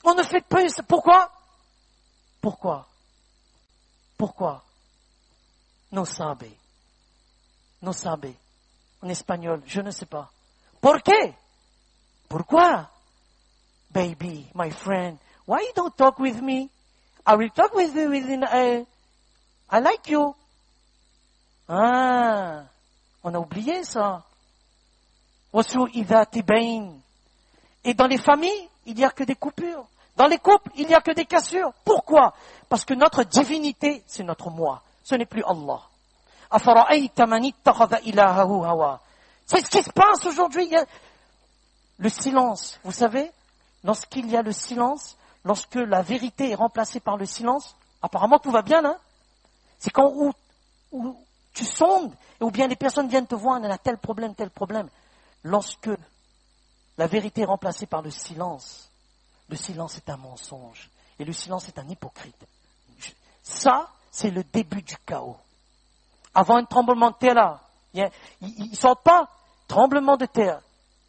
S1: On ne fait plus. Pourquoi? Pourquoi? No sabe. En espagnol, je ne sais pas. ¿Por qué? Pourquoi? Baby, my friend, why you don't talk with me? I will talk with you I like you. Ah, on a oublié ça. Et dans les familles, il n'y a que des coupures. Dans les couples, il n'y a que des cassures. Pourquoi? Parce que notre divinité, c'est notre moi. Ce n'est plus Allah. C'est ce qui se passe aujourd'hui. Le silence, vous savez, lorsqu'il y a le silence, lorsque la vérité est remplacée par le silence, apparemment tout va bien, là. C'est quand où tu sondes, ou bien les personnes viennent te voir, il y a tel problème. Lorsque la vérité est remplacée par le silence est un mensonge. Et le silence est un hypocrite. Ça, c'est le début du chaos. Avant un tremblement de terre, là, ils ne sortent pas. Tremblement de terre,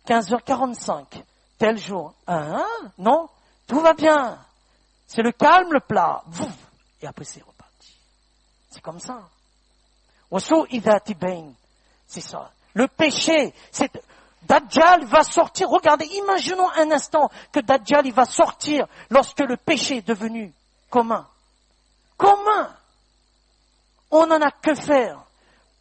S1: 15h45, tel jour. Non, tout va bien. C'est le calme, le plat. Et après, c'est reparti. C'est comme ça. C'est ça. Le péché, Dajjal va sortir. Regardez, imaginons un instant que Dajjal il va sortir lorsque le péché est devenu commun. On n'en a que faire.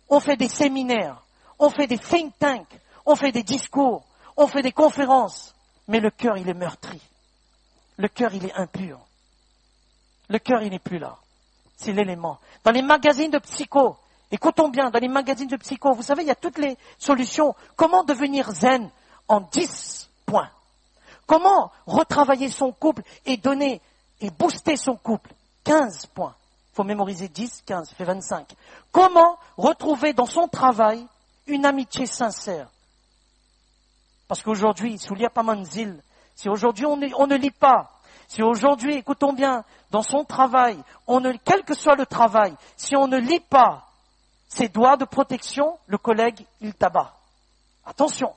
S1: On fait des séminaires, on fait des think tanks, on fait des discours, on fait des conférences. Mais le cœur, il est meurtri. Le cœur, il est impur. Le cœur, il n'est plus là. C'est l'élément. Dans les magazines de psycho, écoutons bien, dans les magazines de psycho, vous savez, il y a toutes les solutions. Comment devenir zen en 10 points? Comment retravailler son couple et donner et booster son couple? 15 points. Il faut mémoriser 10, 15, ça fait 25. Comment retrouver dans son travail une amitié sincère? Parce qu'aujourd'hui, Soulia Pamanzil, si aujourd'hui on ne lit pas, si aujourd'hui, écoutons bien, dans son travail, quel que soit le travail, si on ne lit pas ses doigts de protection, le collègue, il tabat. Attention.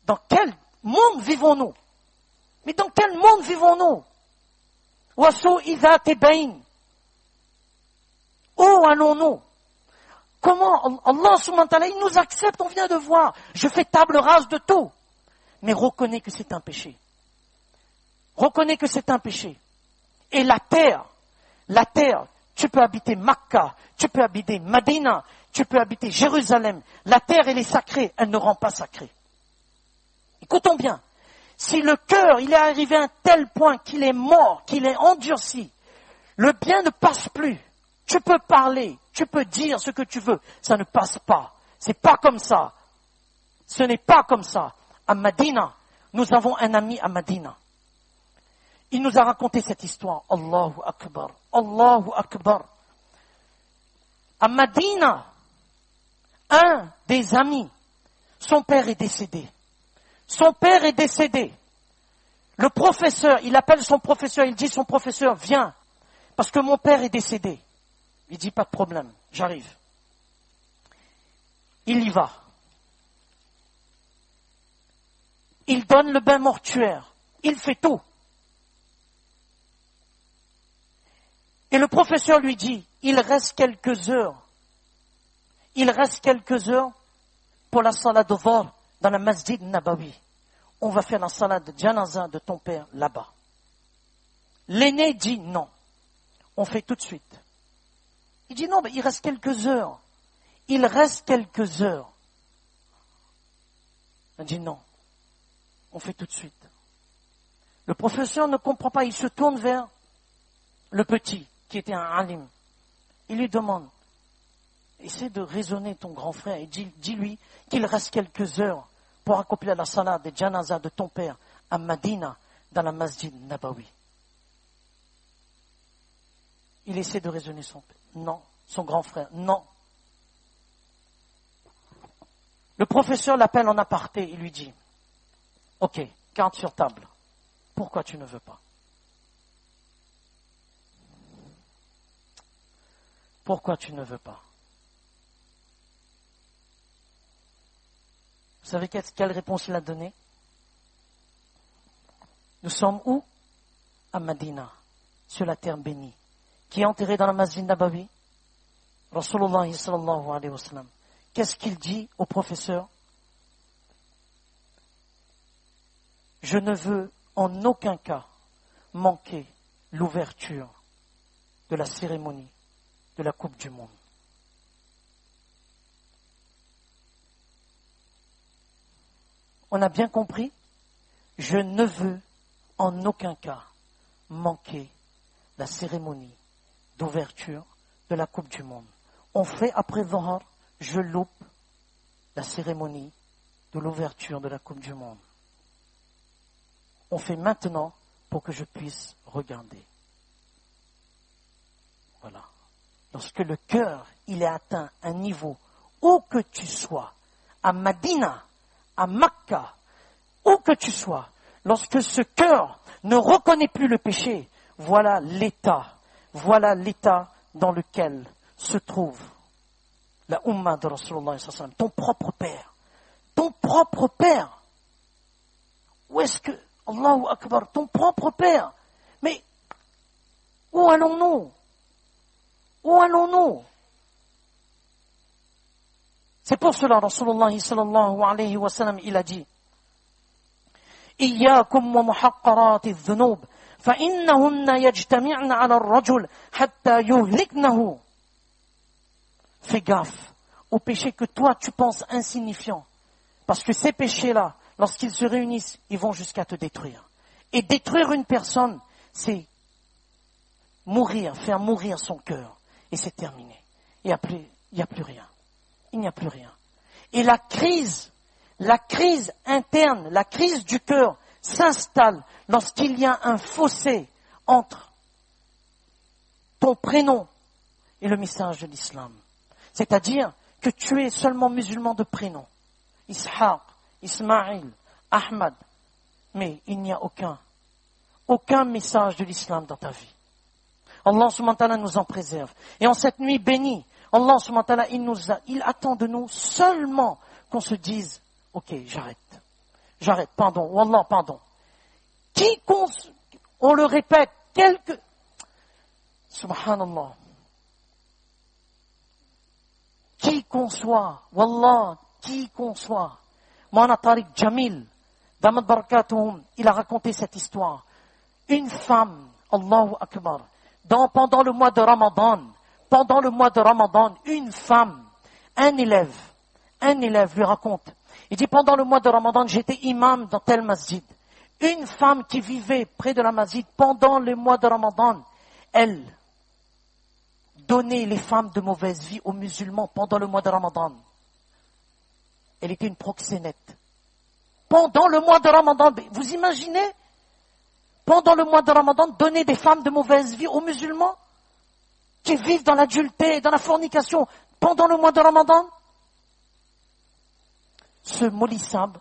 S1: Dans quel monde vivons-nous? Mais dans quel monde vivons-nous? Où allons-nous? Comment Allah subhanahu wa ta'ala, il nous accepte, on vient de voir. Je fais table rase de tout. Mais reconnais que c'est un péché. Reconnais que c'est un péché. Et la terre, tu peux habiter Makkah, tu peux habiter Madina, tu peux habiter Jérusalem. La terre, elle est sacrée, elle ne rend pas sacrée. Écoutons bien. Si le cœur, il est arrivé à un tel point qu'il est mort, qu'il est endurci, le bien ne passe plus. Tu peux parler, tu peux dire ce que tu veux, ça ne passe pas. C'est pas comme ça. Ce n'est pas comme ça. À Madina, nous avons un ami à Madina. Il nous a raconté cette histoire. Allahu Akbar. Allahu Akbar. À Madina, un des amis, son père est décédé. Son père est décédé. Le professeur, il appelle son professeur, il dit son professeur, viens, parce que mon père est décédé. Il dit pas de problème, j'arrive. Il y va. Il donne le bain mortuaire. Il fait tout. Et le professeur lui dit, il reste quelques heures. Il reste quelques heures pour la salat de Dhuhr dans la Masjid Nabawi. On va faire la salat de janaza de ton père là-bas. L'aîné dit non. On fait tout de suite. Il dit non, mais il reste quelques heures. Il reste quelques heures. Il dit non. On fait tout de suite. Le professeur ne comprend pas. Il se tourne vers le petit, qui était un alim. Il lui demande, essaie de raisonner ton grand frère et dis-lui qu'il reste quelques heures pour accomplir la salat de janaza de ton père à Madina, dans la Masjid Nabawi. Il essaie de raisonner son père. Non. Son grand frère. Non. Le professeur l'appelle en aparté, il lui dit, ok, garde sur table. Pourquoi tu ne veux pas? Pourquoi tu ne veux pas? Vous savez quelle réponse il a donnée? Nous sommes où? À Medina, sur la terre bénie. Qui est enterré dans la Masjid Nabawi? Rasulullah sallallahu alayhi wa sallam. Qu'est-ce qu'il dit au professeur? Je ne veux en aucun cas manquer l'ouverture de la cérémonie de la Coupe du Monde. On a bien compris? Je ne veux en aucun cas manquer la cérémonie d'ouverture de la Coupe du Monde. On fait après Zohar, je loupe la cérémonie de l'ouverture de la Coupe du Monde. On fait maintenant pour que je puisse regarder. Voilà. Lorsque le cœur, il est atteint un niveau, où que tu sois, à Medina, à Makka, où que tu sois, lorsque ce cœur ne reconnaît plus le péché, voilà l'état dans lequel se trouve la Ummah de Rasulullah sallallahu alayhi wa sallam, ton propre père. Où est-ce que, Allahu Akbar, ton propre père? Mais où allons-nous? Où allons-nous? C'est pour cela Rasulullah sallallahu alayhi wa sallam, il a dit, إياكم ومحقرات الذنوب فإنهن يجتمعن على الرجل حتى يهلكنه. Fais gaffe aux péchés que toi tu penses insignifiants. Parce que ces péchés-là, lorsqu'ils se réunissent, ils vont jusqu'à te détruire. Et détruire une personne, c'est mourir, faire mourir son cœur. Et c'est terminé. Il n'y a plus rien. Il n'y a plus rien. Et la crise interne, la crise du cœur s'installe lorsqu'il y a un fossé entre ton prénom et le message de l'islam. C'est-à-dire que tu es seulement musulman de prénom. Ishaq, Ismaïl, Ahmad. Mais il n'y a aucun message de l'islam dans ta vie. Allah subhanahu wa ta'ala nous en préserve. Et en cette nuit bénie, Allah subhanahu wa ta'ala, il attend de nous seulement qu'on se dise, ok, j'arrête, pardon, Wallah, pardon. On le répète, subhanallah, qui qu'on soit, Wallah, qui qu'on soit, Mawlana Tariq Jamil, Damat Barakatuhum, il a raconté cette histoire. Une femme, Allahu Akbar, pendant le mois de Ramadan, une femme, un élève lui raconte. Il dit, pendant le mois de Ramadan, j'étais imam dans tel masjid. Une femme qui vivait près de la masjid, pendant le mois de Ramadan, elle donnait les femmes de mauvaise vie aux musulmans pendant le mois de Ramadan. Elle était une proxénète. Pendant le mois de Ramadan, vous imaginez? Pendant le mois de Ramadan, donner des femmes de mauvaise vie aux musulmans qui vivent dans l'adultère, dans la fornication, pendant le mois de Ramadan? Ce Molissab,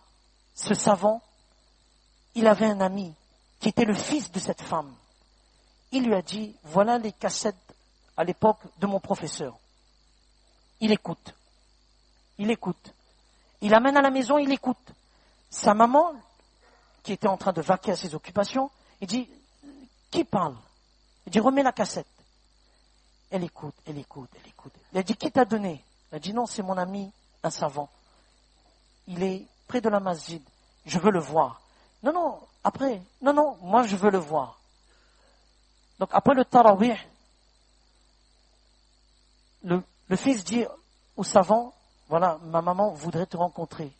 S1: ce savant, il avait un ami qui était le fils de cette femme. Il lui a dit, voilà les cassettes à l'époque de mon professeur. Il écoute. Il amène à la maison, il écoute. Sa maman, qui était en train de vaquer à ses occupations, il dit, qui parle? Il dit, remets la cassette. Elle écoute. Il a dit, qui t'a donné? Elle a dit, non, c'est mon ami, un savant. Il est près de la masjid. Je veux le voir. Non, moi je veux le voir. Donc après le tarawih, le fils dit au savant, voilà, ma maman voudrait te rencontrer.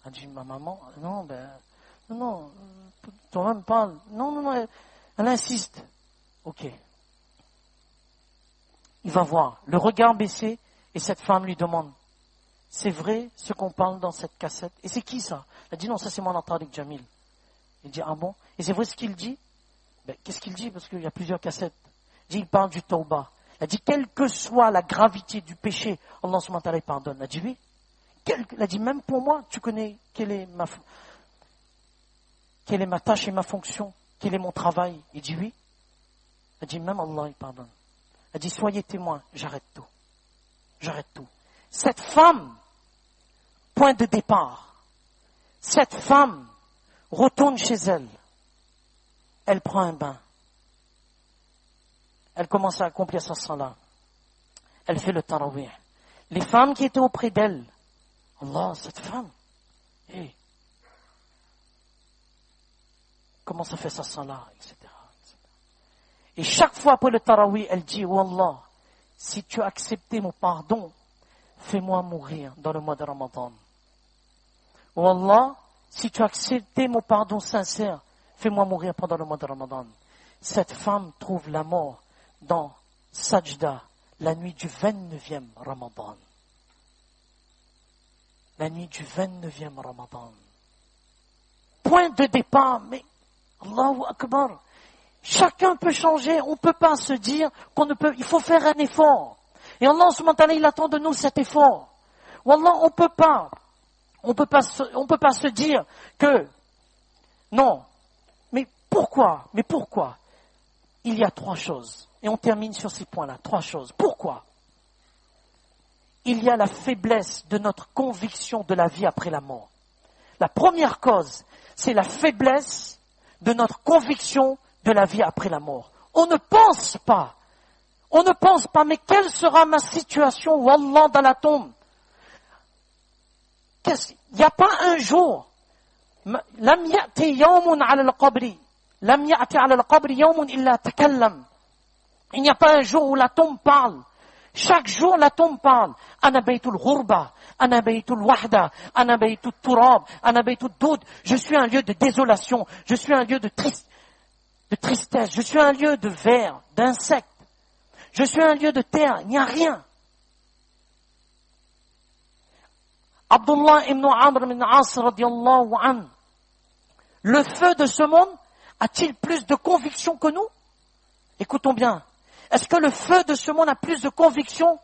S1: Elle dit, ma maman, non, toi-même parle. Non, elle insiste. Ok. Il va voir, le regard baissé, et cette femme lui demande, c'est vrai ce qu'on parle dans cette cassette? Et c'est qui ça? Elle dit, non, ça c'est mon Tariq Jamil. Il dit, ah bon? Et c'est vrai ce qu'il dit? Qu'est-ce qu'il dit? Parce qu'il y a plusieurs cassettes. Il dit, il parle du tawbah. Elle dit, quelle que soit la gravité du péché, Allah subhanahu wa ta'ala pardonne. Elle dit, oui. Il a dit, même pour moi, tu connais quelle est ma tâche et ma fonction, quel est mon travail. Il dit oui. Il a dit, même Allah, il pardonne. Il a dit, soyez témoins, j'arrête tout. J'arrête tout. Cette femme, point de départ, cette femme retourne chez elle. Elle prend un bain. Elle commence à accomplir sa salat. Elle fait le tarawih. Les femmes qui étaient auprès d'elle, Allah, cette femme, hey, comment ça fait sa salat, etc. Et chaque fois après le tarawih, elle dit, oh Allah, si tu as accepté mon pardon, fais-moi mourir dans le mois de Ramadan. Oh Allah, si tu as accepté mon pardon sincère, fais-moi mourir pendant le mois de Ramadan. Cette femme trouve la mort dans Sajda, la nuit du 29e Ramadan. La nuit du 29e Ramadan. Point de départ, mais Allahu Akbar. Chacun peut changer, on ne peut pas se dire qu'on ne peut, il faut faire un effort. Et Allah subhanahu wa ta'ala, il attend de nous cet effort. Wallah, on peut pas se dire que, non. Mais pourquoi? Il y a 3 choses. Et on termine sur ces points-là. 3 choses. Pourquoi? Il y a la faiblesse de notre conviction de la vie après la mort. La première cause, c'est la faiblesse de notre conviction de la vie après la mort. On ne pense pas, mais quelle sera ma situation, wallah, dans la tombe? Il n'y a pas un jour, lam ya'ti yawmun ala al-qabri, lam ya'ti ala al-qabri yawmun illa takallam. Il n'y a pas un jour où la tombe parle. Chaque jour, la tombe parle. Ana baytul ghurba, ana baytul wahda, ana baytul turab, ana baytul doud. Je suis un lieu de désolation, je suis un lieu de tristesse, je suis un lieu de vers, d'insectes. Je suis un lieu de terre, il n'y a rien. Abdullah ibn Amr ibn As radiyallahu anhu. Le feu de ce monde a-t-il plus de conviction que nous? Écoutons bien. Est-ce que le feu de ce monde a plus de conviction?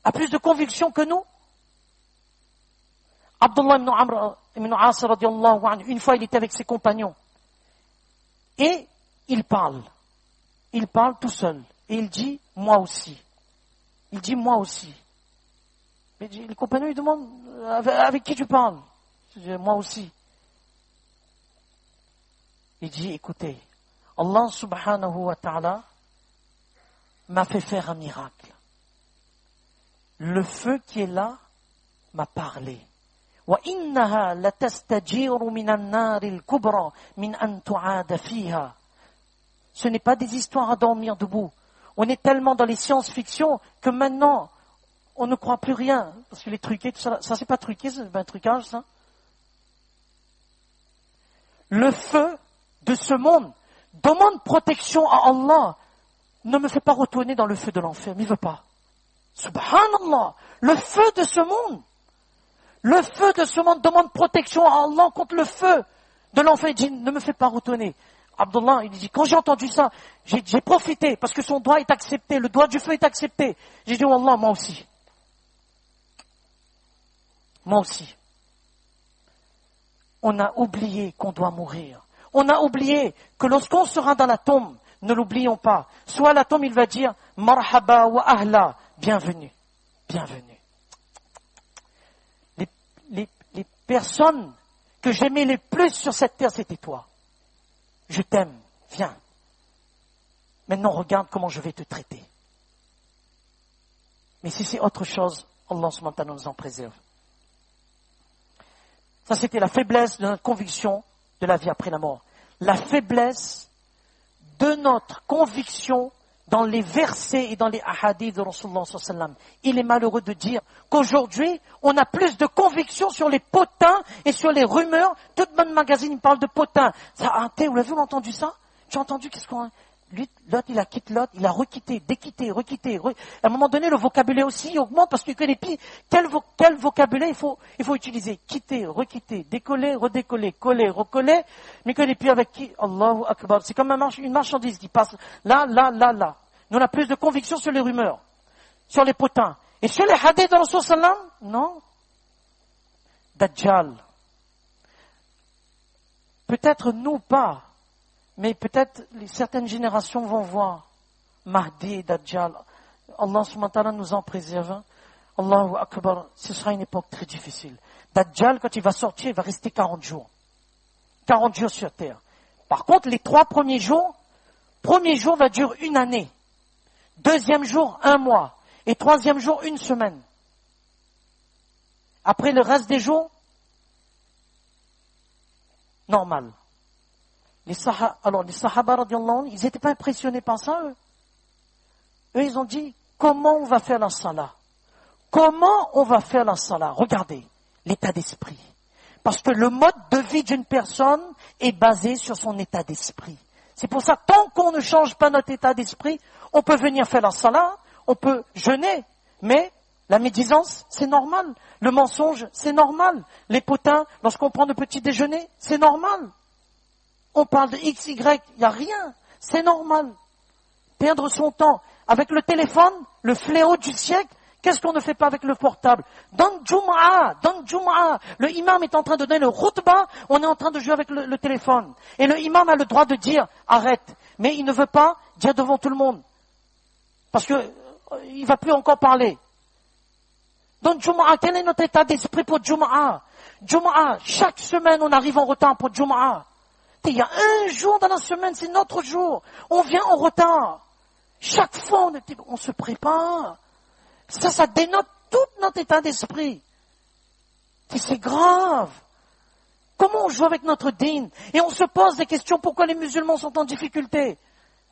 S1: A plus de conviction que nous? Abdullah ibn Amr ibn As radiyallahu anhu, une fois il était avec ses compagnons. Et il parle. Il parle tout seul. Et il dit, moi aussi. Il dit, moi aussi. Mais les compagnons, ils demandent, avec qui tu parles? Je dis, moi aussi. Il dit, écoutez, Allah subhanahu wa ta'ala m'a fait faire un miracle. Le feu qui est là m'a parlé. وَإِنَّهَا لَتَسْتَجِيرُ مِنَ النَّارِ الْكُبْرَى مِنْ أَنْ تُعَادَ فِيهَا. Ce n'est pas des histoires à dormir debout. On est tellement dans les science-fiction que maintenant, on ne croit plus rien. Parce que les truqués, tout ça, ça c'est pas truqué, c'est un trucage, ça. Le feu de ce monde demande protection à Allah. Ne me fais pas retourner dans le feu de l'enfer, mais il veut pas. Subhanallah, le feu de ce monde. Le feu de ce monde demande protection à Allah contre le feu de l'enfer. Il dit, ne me fais pas retourner. Abdullah, il dit, quand j'ai entendu ça, j'ai profité, parce que son doigt est accepté, le doigt du feu est accepté. J'ai dit, oh Allah, moi aussi. Moi aussi. On a oublié qu'on doit mourir. On a oublié que lorsqu'on sera dans la tombe, ne l'oublions pas. Soit à la tombe, il va dire, marhaba wa ahla, bienvenue, bienvenue. Les personnes que j'aimais le plus sur cette terre, c'était toi. Je t'aime, viens. Maintenant, regarde comment je vais te traiter. Mais si c'est autre chose, Allah subhanahu wa ta'ala nous en préserve. Ça, c'était la faiblesse de notre conviction de la vie après la mort. La faiblesse de notre conviction dans les versets et dans les ahadiths de Rasulullah sallallahu alayhi wa sallam. Il est malheureux de dire qu'aujourd'hui, on a plus de conviction sur les potins et sur les rumeurs. Tout le monde magazine parle de potins. Ça, vous l'avez entendu ça? Tu as entendu qu'est-ce qu'on... Lui, l'autre, il a quitté l'autre, il a requitté, déquitté, requitté. À un moment donné, le vocabulaire aussi augmente parce qu'il connaît plus quel vocabulaire il faut utiliser. Quitter, requitter, décoller, redécoller, coller, recoller. Mais il connaît plus avec qui? Allahu Akbar. C'est comme une marchandise qui passe là. Nous, on a plus de conviction sur les rumeurs, sur les potins. Et sur les hadiths de Rasul sallam, non. Dajjal. Peut-être nous pas, mais peut-être certaines générations vont voir Mahdi et Dajjal. Allah subhanahu wa ta'ala nous en préserve. Allahu Akbar, ce sera une époque très difficile. Dajjal, quand il va sortir, il va rester 40 jours. 40 jours sur terre. Par contre, les 3 premiers jours, premier jour va durer 1 année. Deuxième jour, 1 mois. Et troisième jour, 1 semaine. Après le reste des jours, normal. Les Sahaba, radiallahu anhu, ils n'étaient pas impressionnés par ça, eux. Eux, ils ont dit, comment on va faire la salat? Comment on va faire la salat? Regardez, l'état d'esprit. Parce que le mode de vie d'une personne est basé sur son état d'esprit. C'est pour ça, tant qu'on ne change pas notre état d'esprit, on peut venir faire la salat, on peut jeûner, mais la médisance, c'est normal. Le mensonge, c'est normal. Les potins, lorsqu'on prend le petit déjeuner, c'est normal. On parle de X, Y, il n'y a rien. C'est normal. Perdre son temps. Avec le téléphone, le fléau du siècle, qu'est-ce qu'on ne fait pas avec le portable? Dans Jum'a, le imam est en train de donner le khutbah, on est en train de jouer avec le téléphone. Et le imam a le droit de dire, arrête. Mais il ne veut pas dire devant tout le monde. Parce que il va plus encore parler. Dans Jum'a, quel est notre état d'esprit pour Jum'a? Jum'a, chaque semaine on arrive en retard pour Jum'a. Il y a un jour dans la semaine, c'est notre jour. On vient en retard. Chaque fois on se prépare. Ça dénote tout notre état d'esprit. Et c'est grave. Comment on joue avec notre dîn? Et on se pose des questions, pourquoi les musulmans sont en difficulté?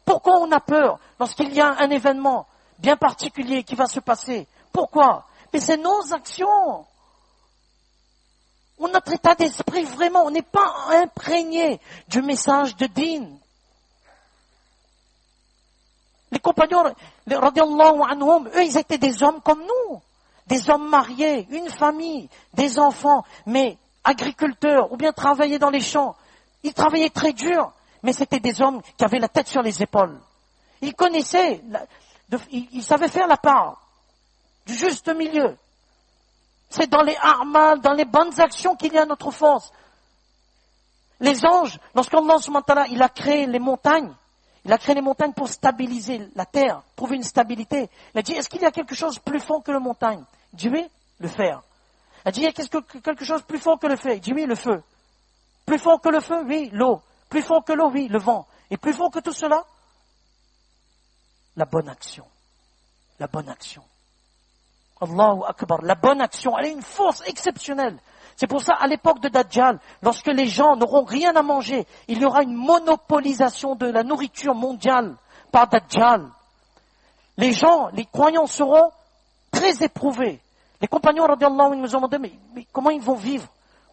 S1: Pourquoi on a peur lorsqu'il y a un événement bien particulier qui va se passer? Pourquoi? Mais c'est nos actions. Notre état d'esprit, vraiment, on n'est pas imprégné du message de dîn. Les compagnons, radiallahu anhum, eux, ils étaient des hommes comme nous. Des hommes mariés, une famille, des enfants, mais agriculteurs, ou bien travaillaient dans les champs. Ils travaillaient très dur, mais c'était des hommes qui avaient la tête sur les épaules. Ils connaissaient, ils savaient faire la part du juste milieu. C'est dans les a'mal, dans les bonnes actions qu'il y a notre force. Les anges, lorsqu'Allah subhanahu wa ta'ala, il a créé les montagnes, il a créé les montagnes pour stabiliser la terre, trouver une stabilité. Il a dit, est-ce qu'il y a quelque chose de plus fort que la montagne? Il dit oui, le fer. Il a dit, il y a quelque chose de plus fort que le fer? Il dit oui, le feu. Plus fort que le feu? Oui, l'eau. Plus fort que l'eau? Oui, le vent. Et plus fort que tout cela? La bonne action. La bonne action. Allahu Akbar. La bonne action, elle a une force exceptionnelle. C'est pour ça, à l'époque de Dajjal, lorsque les gens n'auront rien à manger, il y aura une monopolisation de la nourriture mondiale par Dajjal. Les gens, les croyants seront très éprouvés. Les compagnons, radiallahu anhu, nous ont demandé, mais comment ils vont vivre?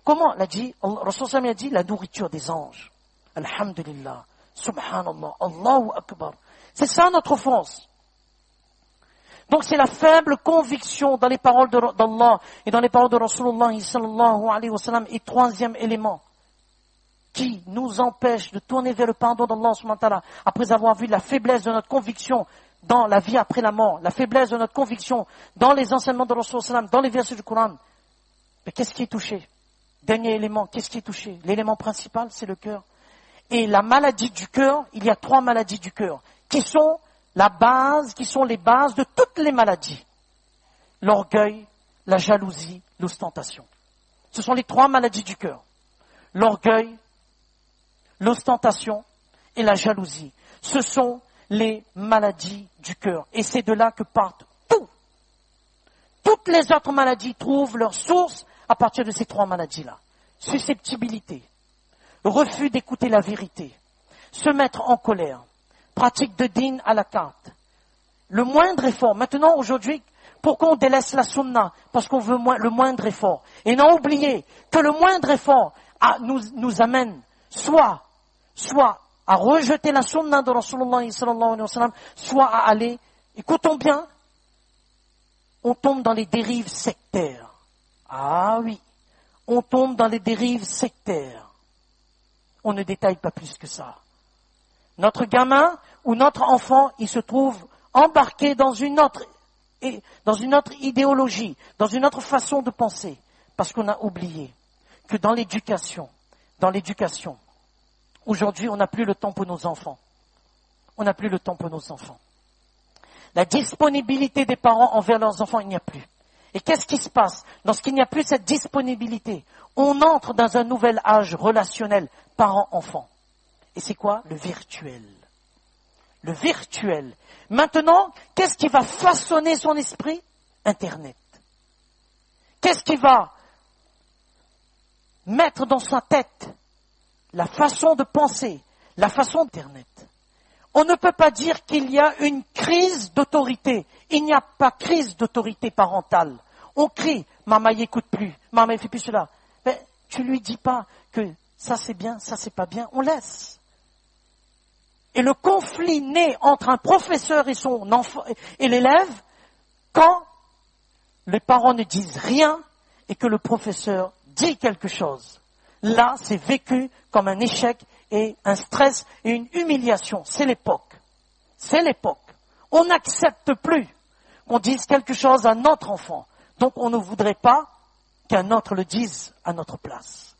S1: Comment? Il a dit, Rasul a dit, la nourriture des anges. Alhamdulillah. Subhanallah. Allahu Akbar. C'est ça notre force. Donc c'est la faible conviction dans les paroles d'Allah et dans les paroles de Rasulullah sallallahu alayhi wa sallam. Et troisième élément qui nous empêche de tourner vers le pardon d'Allah subhanahu wa ta'ala après avoir vu la faiblesse de notre conviction dans la vie après la mort, la faiblesse de notre conviction dans les enseignements de Rasulullah sallam, dans les versets du Coran. Mais qu'est-ce qui est touché? Dernier élément, qu'est-ce qui est touché? L'élément principal, c'est le cœur. Et la maladie du cœur, il y a 3 maladies du cœur qui sont qui sont les bases de toutes les maladies. L'orgueil, la jalousie, l'ostentation. Ce sont les 3 maladies du cœur. L'orgueil, l'ostentation et la jalousie. Ce sont les maladies du cœur. Et c'est de là que partent tout. Toutes les autres maladies trouvent leur source à partir de ces 3 maladies-là. Susceptibilité, refus d'écouter la vérité, se mettre en colère, pratique de dîn à la carte. Le moindre effort. Maintenant, aujourd'hui, pourquoi on délaisse la sunna? Parce qu'on veut le moindre effort. Et non oublier que le moindre effort nous amène soit à rejeter la sunna de Rasulullah sallallahu alayhi wa sallam, soit à aller, écoutons bien, on tombe dans les dérives sectaires. Ah oui, on tombe dans les dérives sectaires. On ne détaille pas plus que ça. Notre gamin ou notre enfant, il se trouve embarqué dans une autre dans une autre idéologie, dans une autre façon de penser. Parce qu'on a oublié que dans l'éducation, aujourd'hui, on n'a plus le temps pour nos enfants. On n'a plus le temps pour nos enfants. La disponibilité des parents envers leurs enfants, il n'y a plus. Et qu'est-ce qui se passe? Lorsqu'il n'y a plus cette disponibilité, on entre dans un nouvel âge relationnel, parents-enfants. Et c'est quoi? Le virtuel. Le virtuel. Maintenant, qu'est-ce qui va façonner son esprit? Internet. Qu'est-ce qui va mettre dans sa tête la façon de penser, la façon d'Internet? On ne peut pas dire qu'il y a une crise d'autorité. Il n'y a pas crise d'autorité parentale. On crie, maman n'écoute plus, maman ne fait plus cela. Mais tu lui dis pas que ça c'est bien, ça c'est pas bien, on laisse. Et le conflit naît entre un professeur et son enfant et l'élève quand les parents ne disent rien et que le professeur dit quelque chose. Là, c'est vécu comme un échec et un stress et une humiliation. C'est l'époque. C'est l'époque. On n'accepte plus qu'on dise quelque chose à notre enfant. Donc on ne voudrait pas qu'un autre le dise à notre place.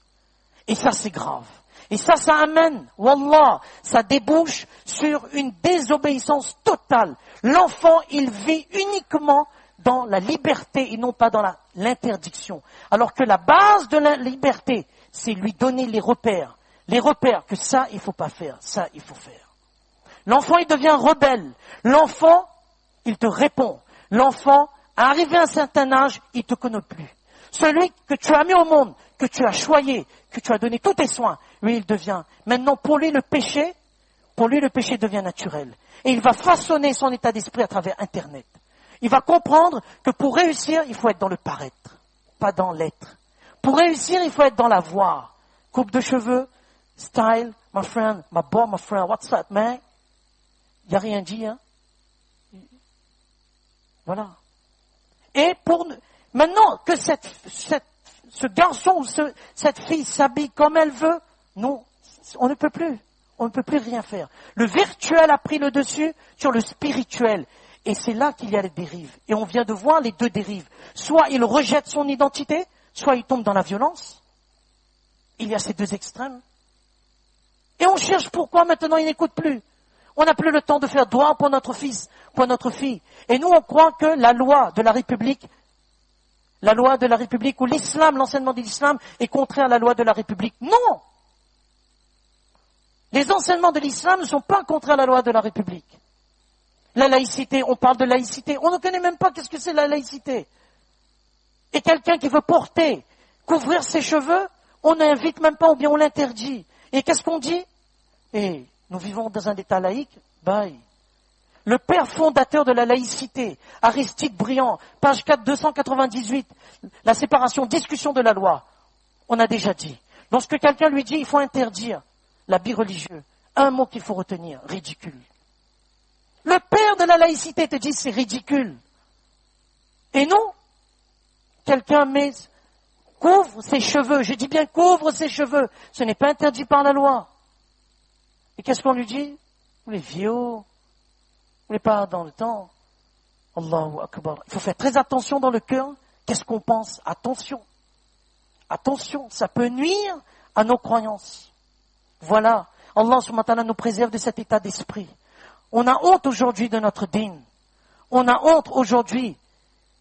S1: Et ça, c'est grave. Et ça amène, wallah, ça débouche sur une désobéissance totale. L'enfant, il vit uniquement dans la liberté et non pas dans l'interdiction. Alors que la base de la liberté, c'est lui donner les repères. Les repères que ça, il faut pas faire, ça, il faut faire. L'enfant, il devient rebelle. L'enfant, il te répond. L'enfant, arrivé à un certain âge, il te connaît plus. Celui que tu as mis au monde, que tu as choyé, que tu as donné tous tes soins, lui, il devient. Maintenant, pour lui, le péché devient naturel. Et il va façonner son état d'esprit à travers Internet. Il va comprendre que pour réussir, il faut être dans le paraître, pas dans l'être. Pour réussir, il faut être dans la voix. Coupe de cheveux, style, my friend, my boy, my friend, what's that, man? Il n'y a rien dit, hein? Voilà. Et maintenant que ce garçon ou cette fille s'habille comme elle veut, non, on ne peut plus. On ne peut plus rien faire. Le virtuel a pris le dessus sur le spirituel. Et c'est là qu'il y a les dérives. Et on vient de voir les deux dérives. Soit il rejette son identité, soit il tombe dans la violence. Il y a ces deux extrêmes. Et on cherche pourquoi maintenant il n'écoute plus. On n'a plus le temps de faire droit pour notre fils, pour notre fille. Et nous on croit que la loi de la République ou l'islam, l'enseignement de l'islam est contraire à la loi de la République. Non! Les enseignements de l'islam ne sont pas contraires à la loi de la République. La laïcité, on parle de laïcité. On ne connaît même pas qu'est-ce que c'est la laïcité. Et quelqu'un qui veut couvrir ses cheveux, on n'invite même pas ou bien on l'interdit. Et qu'est-ce qu'on dit? Et nous vivons dans un état laïque. Bye. Le père fondateur de la laïcité, Aristide Briand, page 4, 298, la séparation, discussion de la loi. On a déjà dit. Lorsque quelqu'un lui dit, il faut interdire l'habit religieux, un mot qu'il faut retenir, ridicule. Le père de la laïcité te dit, c'est ridicule. Et non, quelqu'un couvre ses cheveux, je dis bien couvre ses cheveux, ce n'est pas interdit par la loi. Et qu'est-ce qu'on lui dit? Vous les vieux, vous n'êtes pas dans le temps. Allahu Akbar. Il faut faire très attention dans le cœur. Qu'est-ce qu'on pense? Attention. Attention, ça peut nuire à nos croyances. Voilà. Allah subhanahu wa ta'ala nous préserve de cet état d'esprit. On a honte aujourd'hui de notre dîn. On a honte aujourd'hui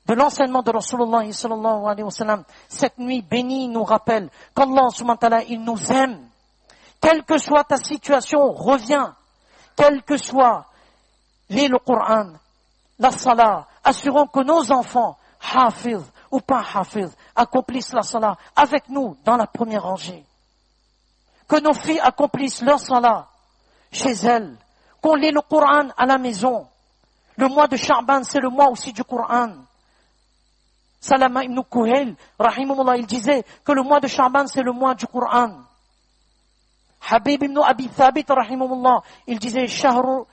S1: de l'enseignement de Rasulullah sallallahu alayhi wa sallam. Cette nuit bénie nous rappelle qu'Allah subhanahu wa ta'ala, il nous aime. Quelle que soit ta situation, reviens. Quel que soit le Coran, la salat, assurons que nos enfants, hafiz ou pas hafiz, accomplissent la salat avec nous dans la première rangée. Que nos filles accomplissent leur salat chez elles. Qu'on lit le Coran à la maison. Le mois de Sha'ban, c'est le mois aussi du Coran. Salama ibn Kuhail, rahimahullah, il disait que le mois de Sha'ban, c'est le mois du Coran. Habib ibn Abi Thabit, rahimahullah, il disait Shahru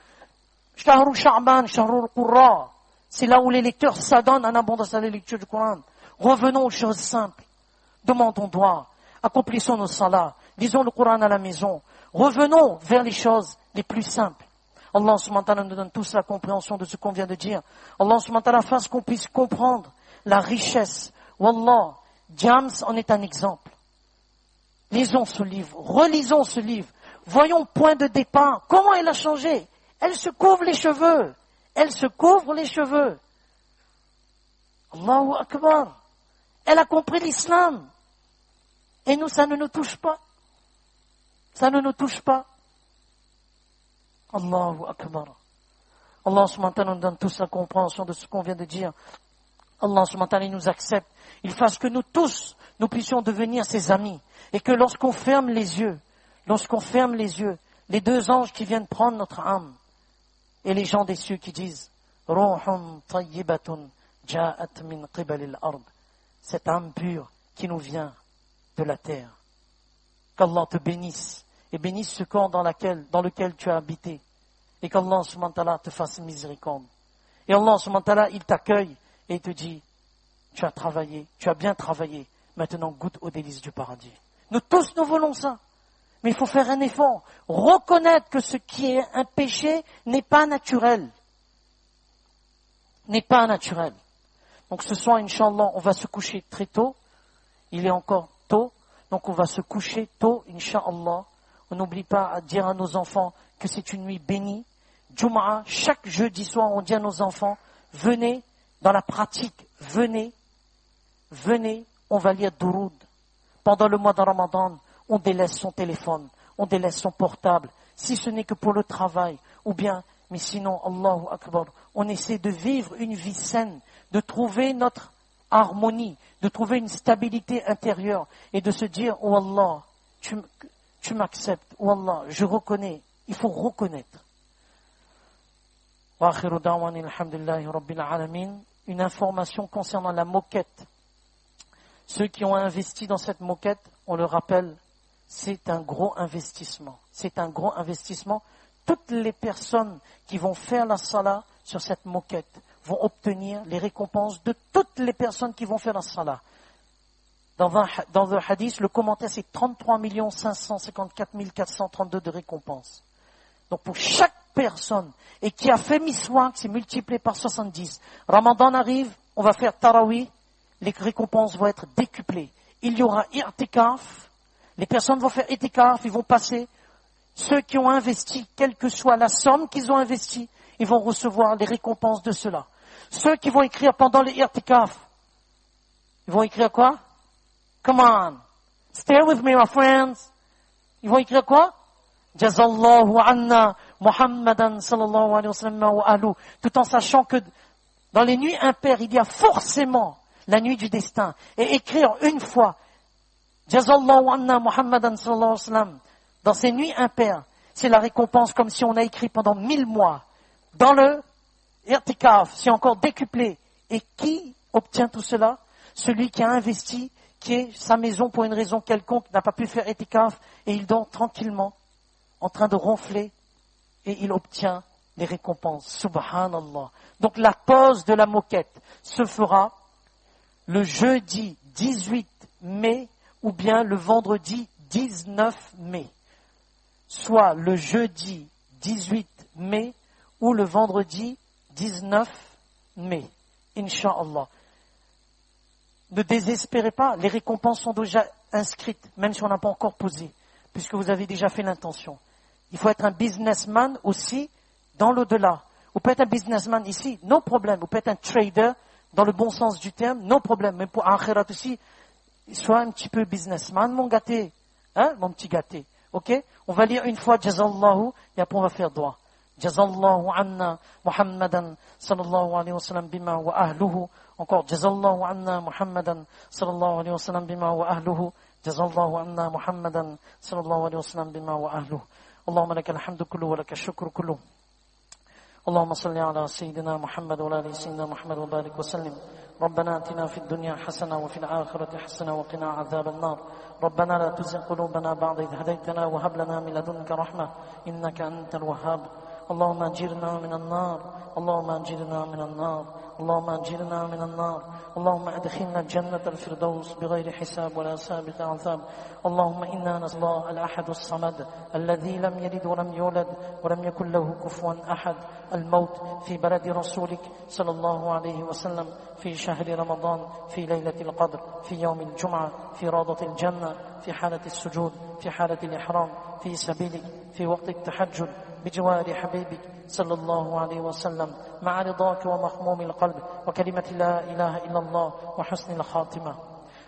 S1: Sha'ban, Shahru Qurra. C'est là où les lecteurs s'adonnent en abondance à la lecture du Coran. Revenons aux choses simples. Demandons droit. Accomplissons nos salats. Lisons le Coran à la maison. Revenons vers les choses les plus simples. Allah subhanahu wa ta'ala nous donne tous la compréhension de ce qu'on vient de dire. Allah subhanahu wa ta'ala fasse qu'on puisse comprendre la richesse. Wallah, James en est un exemple. Lisons ce livre, relisons ce livre. Voyons point de départ. Comment elle a changé? Elle se couvre les cheveux. Elle se couvre les cheveux. Allahu Akbar. Elle a compris l'islam. Et nous, ça ne nous touche pas. Ça ne nous touche pas. Allahu Akbar. Allah subhanahu wa ta'ala nous donne tous la compréhension de ce qu'on vient de dire. Allah subhanahu wa ta'ala nous accepte. Il fasse que nous tous, nous puissions devenir ses amis. Et que lorsqu'on ferme les yeux, les deux anges qui viennent prendre notre âme, et les gens des cieux qui disent, Ruhun tayyibatun ja'at min qibalil ard. Cette âme pure qui nous vient de la terre. Qu'Allah te bénisse et bénisse ce corps dans lequel tu as habité. Et qu'Allah subhanahu wa ta'ala te fasse miséricorde. Et Allah subhanahu wa ta'ala, il t'accueille et il te dit, tu as travaillé, tu as bien travaillé, maintenant goûte aux délices du paradis. Nous tous, nous voulons ça. Mais il faut faire un effort. Reconnaître que ce qui est un péché n'est pas naturel. N'est pas naturel. Donc ce soir, Inch'Allah, on va se coucher très tôt. Il est encore tôt. Donc on va se coucher tôt, Inch'Allah. On n'oublie pas à dire à nos enfants que c'est une nuit bénie. Jumu'ah, chaque jeudi soir, on dit à nos enfants, venez dans la pratique, venez, on va lire Douroud. Pendant le mois de Ramadan, on délaisse son téléphone, on délaisse son portable, si ce n'est que pour le travail, ou bien, mais sinon, Allahu Akbar, on essaie de vivre une vie saine, de trouver notre harmonie, de trouver une stabilité intérieure, et de se dire, oh Allah, tu m'acceptes, oh Allah, je reconnais, il faut reconnaître. Une information concernant la moquette. Ceux qui ont investi dans cette moquette, on le rappelle, c'est un gros investissement. C'est un gros investissement. Toutes les personnes qui vont faire la salat sur cette moquette vont obtenir les récompenses de toutes les personnes qui vont faire la salat. Dans le hadith, le commentaire, c'est 33 554 432 de récompenses. Donc pour chaque personne, et qui a fait miswak, c'est multiplié par 70. Ramadan arrive, on va faire tarawih, les récompenses vont être décuplées. Il y aura i'tikaf, les personnes vont faire i'tikaf, ils vont passer. Ceux qui ont investi, quelle que soit la somme qu'ils ont investie, ils vont recevoir les récompenses de cela. Ceux qui vont écrire pendant le i'tikaf, ils vont écrire quoi? Come on, stay with me my friends. Ils vont écrire quoi? Jazallahu anna Muhammadan sallallahu alayhi wa sallam wa ahlu. Tout en sachant que dans les nuits impaires, il y a forcément la nuit du destin. Et écrire une fois Jazallahu anna Muhammadan sallallahu alayhi wa sallam dans ces nuits impaires, c'est la récompense comme si on a écrit pendant 1000 mois. Dans le i'tikaf, c'est encore décuplé. Et qui obtient tout cela? Celui qui a investi, qui est sa maison pour une raison quelconque, n'a pas pu faire i'tikaf et il dort tranquillement en train de ronfler et il obtient les récompenses. Subhanallah. Donc la pause de la moquette se fera le jeudi 18 mai ou bien le vendredi 19 mai. Soit le jeudi 18 mai ou le vendredi 19 mai. Inch'Allah. Ne désespérez pas, les récompenses sont déjà inscrites, même si on n'a pas encore posé, puisque vous avez déjà fait l'intention. Il faut être un businessman aussi dans l'au-delà. Vous pouvez être un businessman ici, no problème. Vous pouvez être un trader dans le bon sens du terme, no problème. Mais pour Akhirat aussi, sois un petit peu businessman, mon gâté. Hein, mon petit gâté. Ok? On va lire une fois Jazallahu et après on va faire droit. Jazallahu anna Muhammadan sallallahu alayhi wa sallam bima wa ahluhu. Encore Jazallahu anna Muhammadan sallallahu alayhi wa sallam bima wa ahluhu. Jazallahu anna Muhammadan sallallahu alayhi wa sallam bima wa ahluhu. اللهم لك الحمد كله ولك الشكر كله اللهم صل على سيدنا محمد وعلى ال سيدنا محمد وبارك وسلم ربنا اتنا في الدنيا حسنه وفي الاخره حسنه وقنا عذاب النار ربنا لا تزغ قلوبنا بعد إذ هديتنا وهب لنا من لدنك رحمه انك انت الوهاب اللهم أجرنا من النار اللهم أجرنا من النار اللهم أجرنا من النار اللهم أدخلنا الجنة الفردوس بغير حساب ولا سابق عذاب اللهم إنا نسأل الله الأحد الصمد الذي لم يلد ولم يولد ولم يكن له كفوا أحد الموت في بلد رسولك صلى الله عليه وسلم في شهر رمضان في ليلة القدر في يوم الجمعة في روضة الجنة في حالة السجود في حالة الإحرام في سبيلك في وقت التحجد بجوار حبيبك صلى الله عليه وسلم مع رضاك ومخموم القلب وكلمة لا إله إلا الله وحسن الخاتمة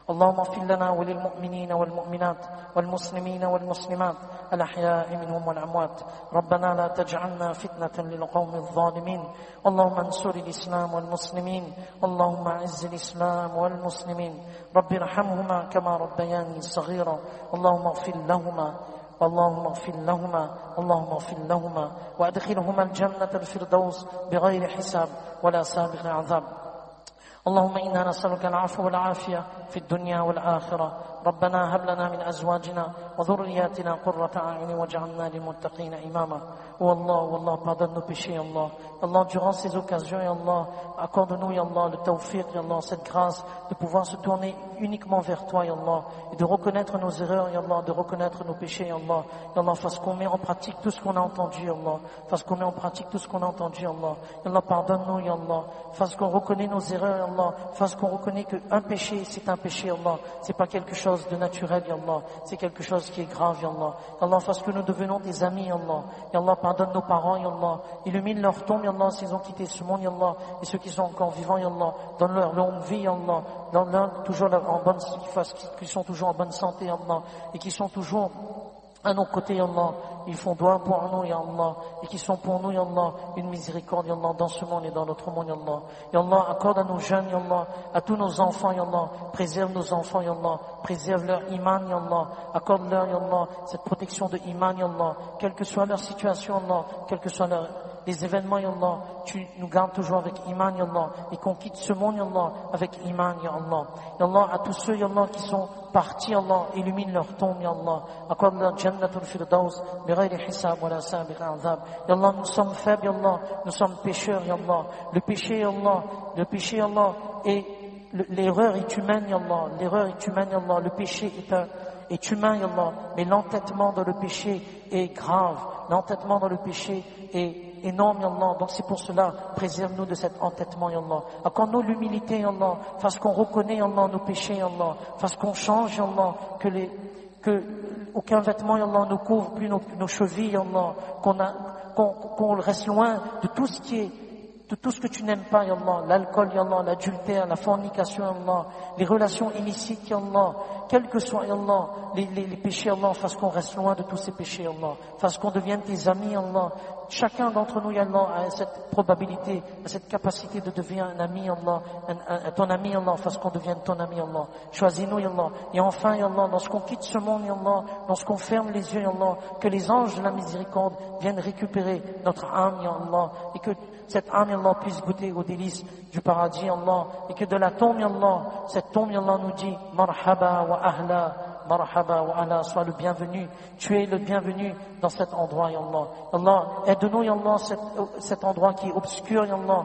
S1: اللهم اغفر لنا وللمؤمنين والمؤمنات والمسلمين والمسلمات الأحياء منهم والأموات ربنا لا تجعلنا فتنة للقوم الظالمين اللهم انصر الإسلام والمسلمين اللهم أعز الإسلام والمسلمين رب ارحمهما كما ربياني صغيرا اللهم اغفر لهما اللهم اغفر لهما اللهم اغفر لهما وأدخلهما الجنة الفردوس بغير حساب ولا سابق عذاب اللهم إنا نسألك العفو والعافية في الدنيا والآخرة ربنا هب لنا من أزواجنا وذرياتنا قرة أعين واجعلنا للمتقين إماما Oh Allah, pardonne nos péchés, Allah. Allah, durant ces occasions, ya Allah, accorde-nous, ya Allah, le tawfiq, ya Allah, cette grâce de pouvoir se tourner uniquement vers toi, ya Allah, et de reconnaître nos erreurs, ya Allah, de reconnaître nos péchés, ya Allah. Ya Allah, fasse qu'on met en pratique tout ce qu'on a entendu, ya Allah. Fasse qu'on met en pratique tout ce qu'on a entendu, ya Allah. Ya Allah, pardonne-nous, ya Allah. Fasse qu'on reconnaît nos erreurs, ya Allah. Fasse qu'on reconnaît qu'un péché, c'est un péché, ya Allah. C'est pas quelque chose de naturel, ya Allah. C'est quelque chose qui est grave, ya Allah. Ya Allah, fasse que nous devenons des amis, ya Allah. Ya Allah, pardonne nos parents, ya Allah. Illumine leur tombe, ya Allah, s'ils ont quitté ce monde, ya Allah. Et ceux qui sont encore vivants, ya Allah. Donne leur longue vie, ya Allah. Donne-leur toujours en bonne, qu'ils sont toujours en bonne santé, ya Allah. Et qui sont toujours à nos côtés, ya Allah. Ils font droit pour nous, ya Allah. Et qui sont pour nous, ya Allah, une miséricorde, ya Allah, dans ce monde et dans notre monde, ya Allah. Ya Allah, accorde à nos jeunes, ya Allah, à tous nos enfants, ya Allah. Préserve nos enfants, ya Allah. Préserve leur iman, ya Allah. Accorde-leur, ya Allah, cette protection de iman, ya Allah. Quelle que soit leur situation, ya Allah. Quelle que soit les événements, ya Allah, tu nous gardes toujours avec iman, ya Allah, et qu'on quitte ce monde, ya Allah, avec iman, ya Allah. Ya Allah, à tous ceux, ya Allah, qui sont partis, ya Allah, illumine leur tombe, ya Allah. Accorde leur jannatul firdaus, bighayri hisab wa la sabiq azab. Ya Allah, nous sommes faibles, ya Allah, nous sommes pécheurs, ya Allah. Le péché, ya Allah, et l'erreur est humaine, ya Allah. L'erreur est humaine, ya Allah. Le péché est humain, ya Allah. Mais l'entêtement dans le péché est grave. L'entêtement dans le péché est énorme, ya Allah. Donc c'est pour cela, préserve-nous de cet entêtement, ya Allah. Accorde-nous l'humilité, ya Allah. Fasse qu'on reconnaît, ya Allah, nos péchés, ya Allah. Fasse qu'on change, ya Allah, que aucun vêtement, ya Allah, ne couvre plus nos chevilles, ya Allah. Qu'on reste loin de tout ce qui est, de tout ce que tu n'aimes pas, ya Allah. L'alcool, ya Allah, l'adultère, la fornication, ya Allah. Les relations illicites, ya Allah. Quel que soit, ya Allah, les péchés, Allah, fasse qu'on reste loin de tous ces péchés, Allah. Fasse qu'on devienne tes amis, Allah. Chacun d'entre nous, ya Allah, a cette probabilité, a cette capacité de devenir un ami, Allah. Ton ami, Allah. Fasse qu'on devienne ton ami, Allah. Choisis-nous, ya Allah. Et enfin, ya Allah, lorsqu'on quitte ce monde, ya Allah, lorsqu'on ferme les yeux, ya Allah, que les anges de la miséricorde viennent récupérer notre âme, ya Allah. Et que cette âme, ya Allah, puisse goûter aux délices du paradis, Allah. Et que de la tombe, ya Allah, cette tombe, ya Allah, nous dit, marhaba wa ahla, marhaba wa ahla, sois le bienvenu. Tu es le bienvenu dans cet endroit, ya Allah. Allah, aide-nous, ya Allah, cet endroit qui est obscur, ya Allah,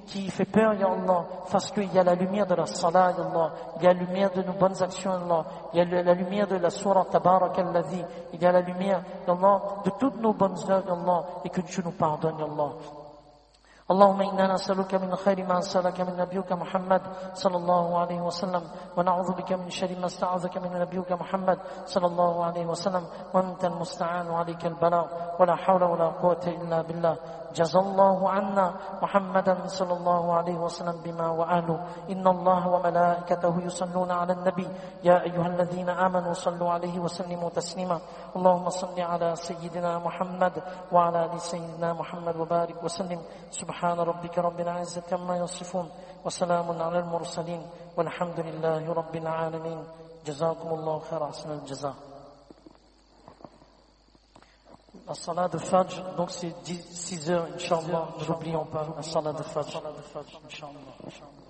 S1: qui fait peur, ya Allah, parce qu'il y a la lumière de la salat, ya Allah, il y a la lumière de nos bonnes actions, ya Allah, il y a la lumière de la surah Tabarak al-Ladhi, il y a la lumière, ya Allah, de toutes nos bonnes œuvres, ya Allah, et que tu nous pardonnes, ya Allah. اللهم إنا نسألك من خير ما سألك من نبيك محمد صلى الله عليه وسلم ونعوذ بك من شر ما استعاذك من نبيك محمد صلى الله عليه وسلم وأنت المستعان وعليك البلاغ ولا حول ولا قوة إلا بالله جزى الله عنا محمدا صلى الله عليه وسلم بما وأهله إن الله وملائكته يصلون على النبي يا أيها الذين آمنوا صلوا عليه وسلموا تسليما اللهم صل على سيدنا محمد وعلى آل سيدنا محمد وبارك وسلم سبحان ربك رب العزة عما يصفون وسلام على المرسلين والحمد لله رب العالمين جزاكم الله خير أحسن الجزاء. La salat de Fajr, donc c'est 6 heures, Inch'Allah, n'oublions pas la salat de Fajr, Inch'Allah.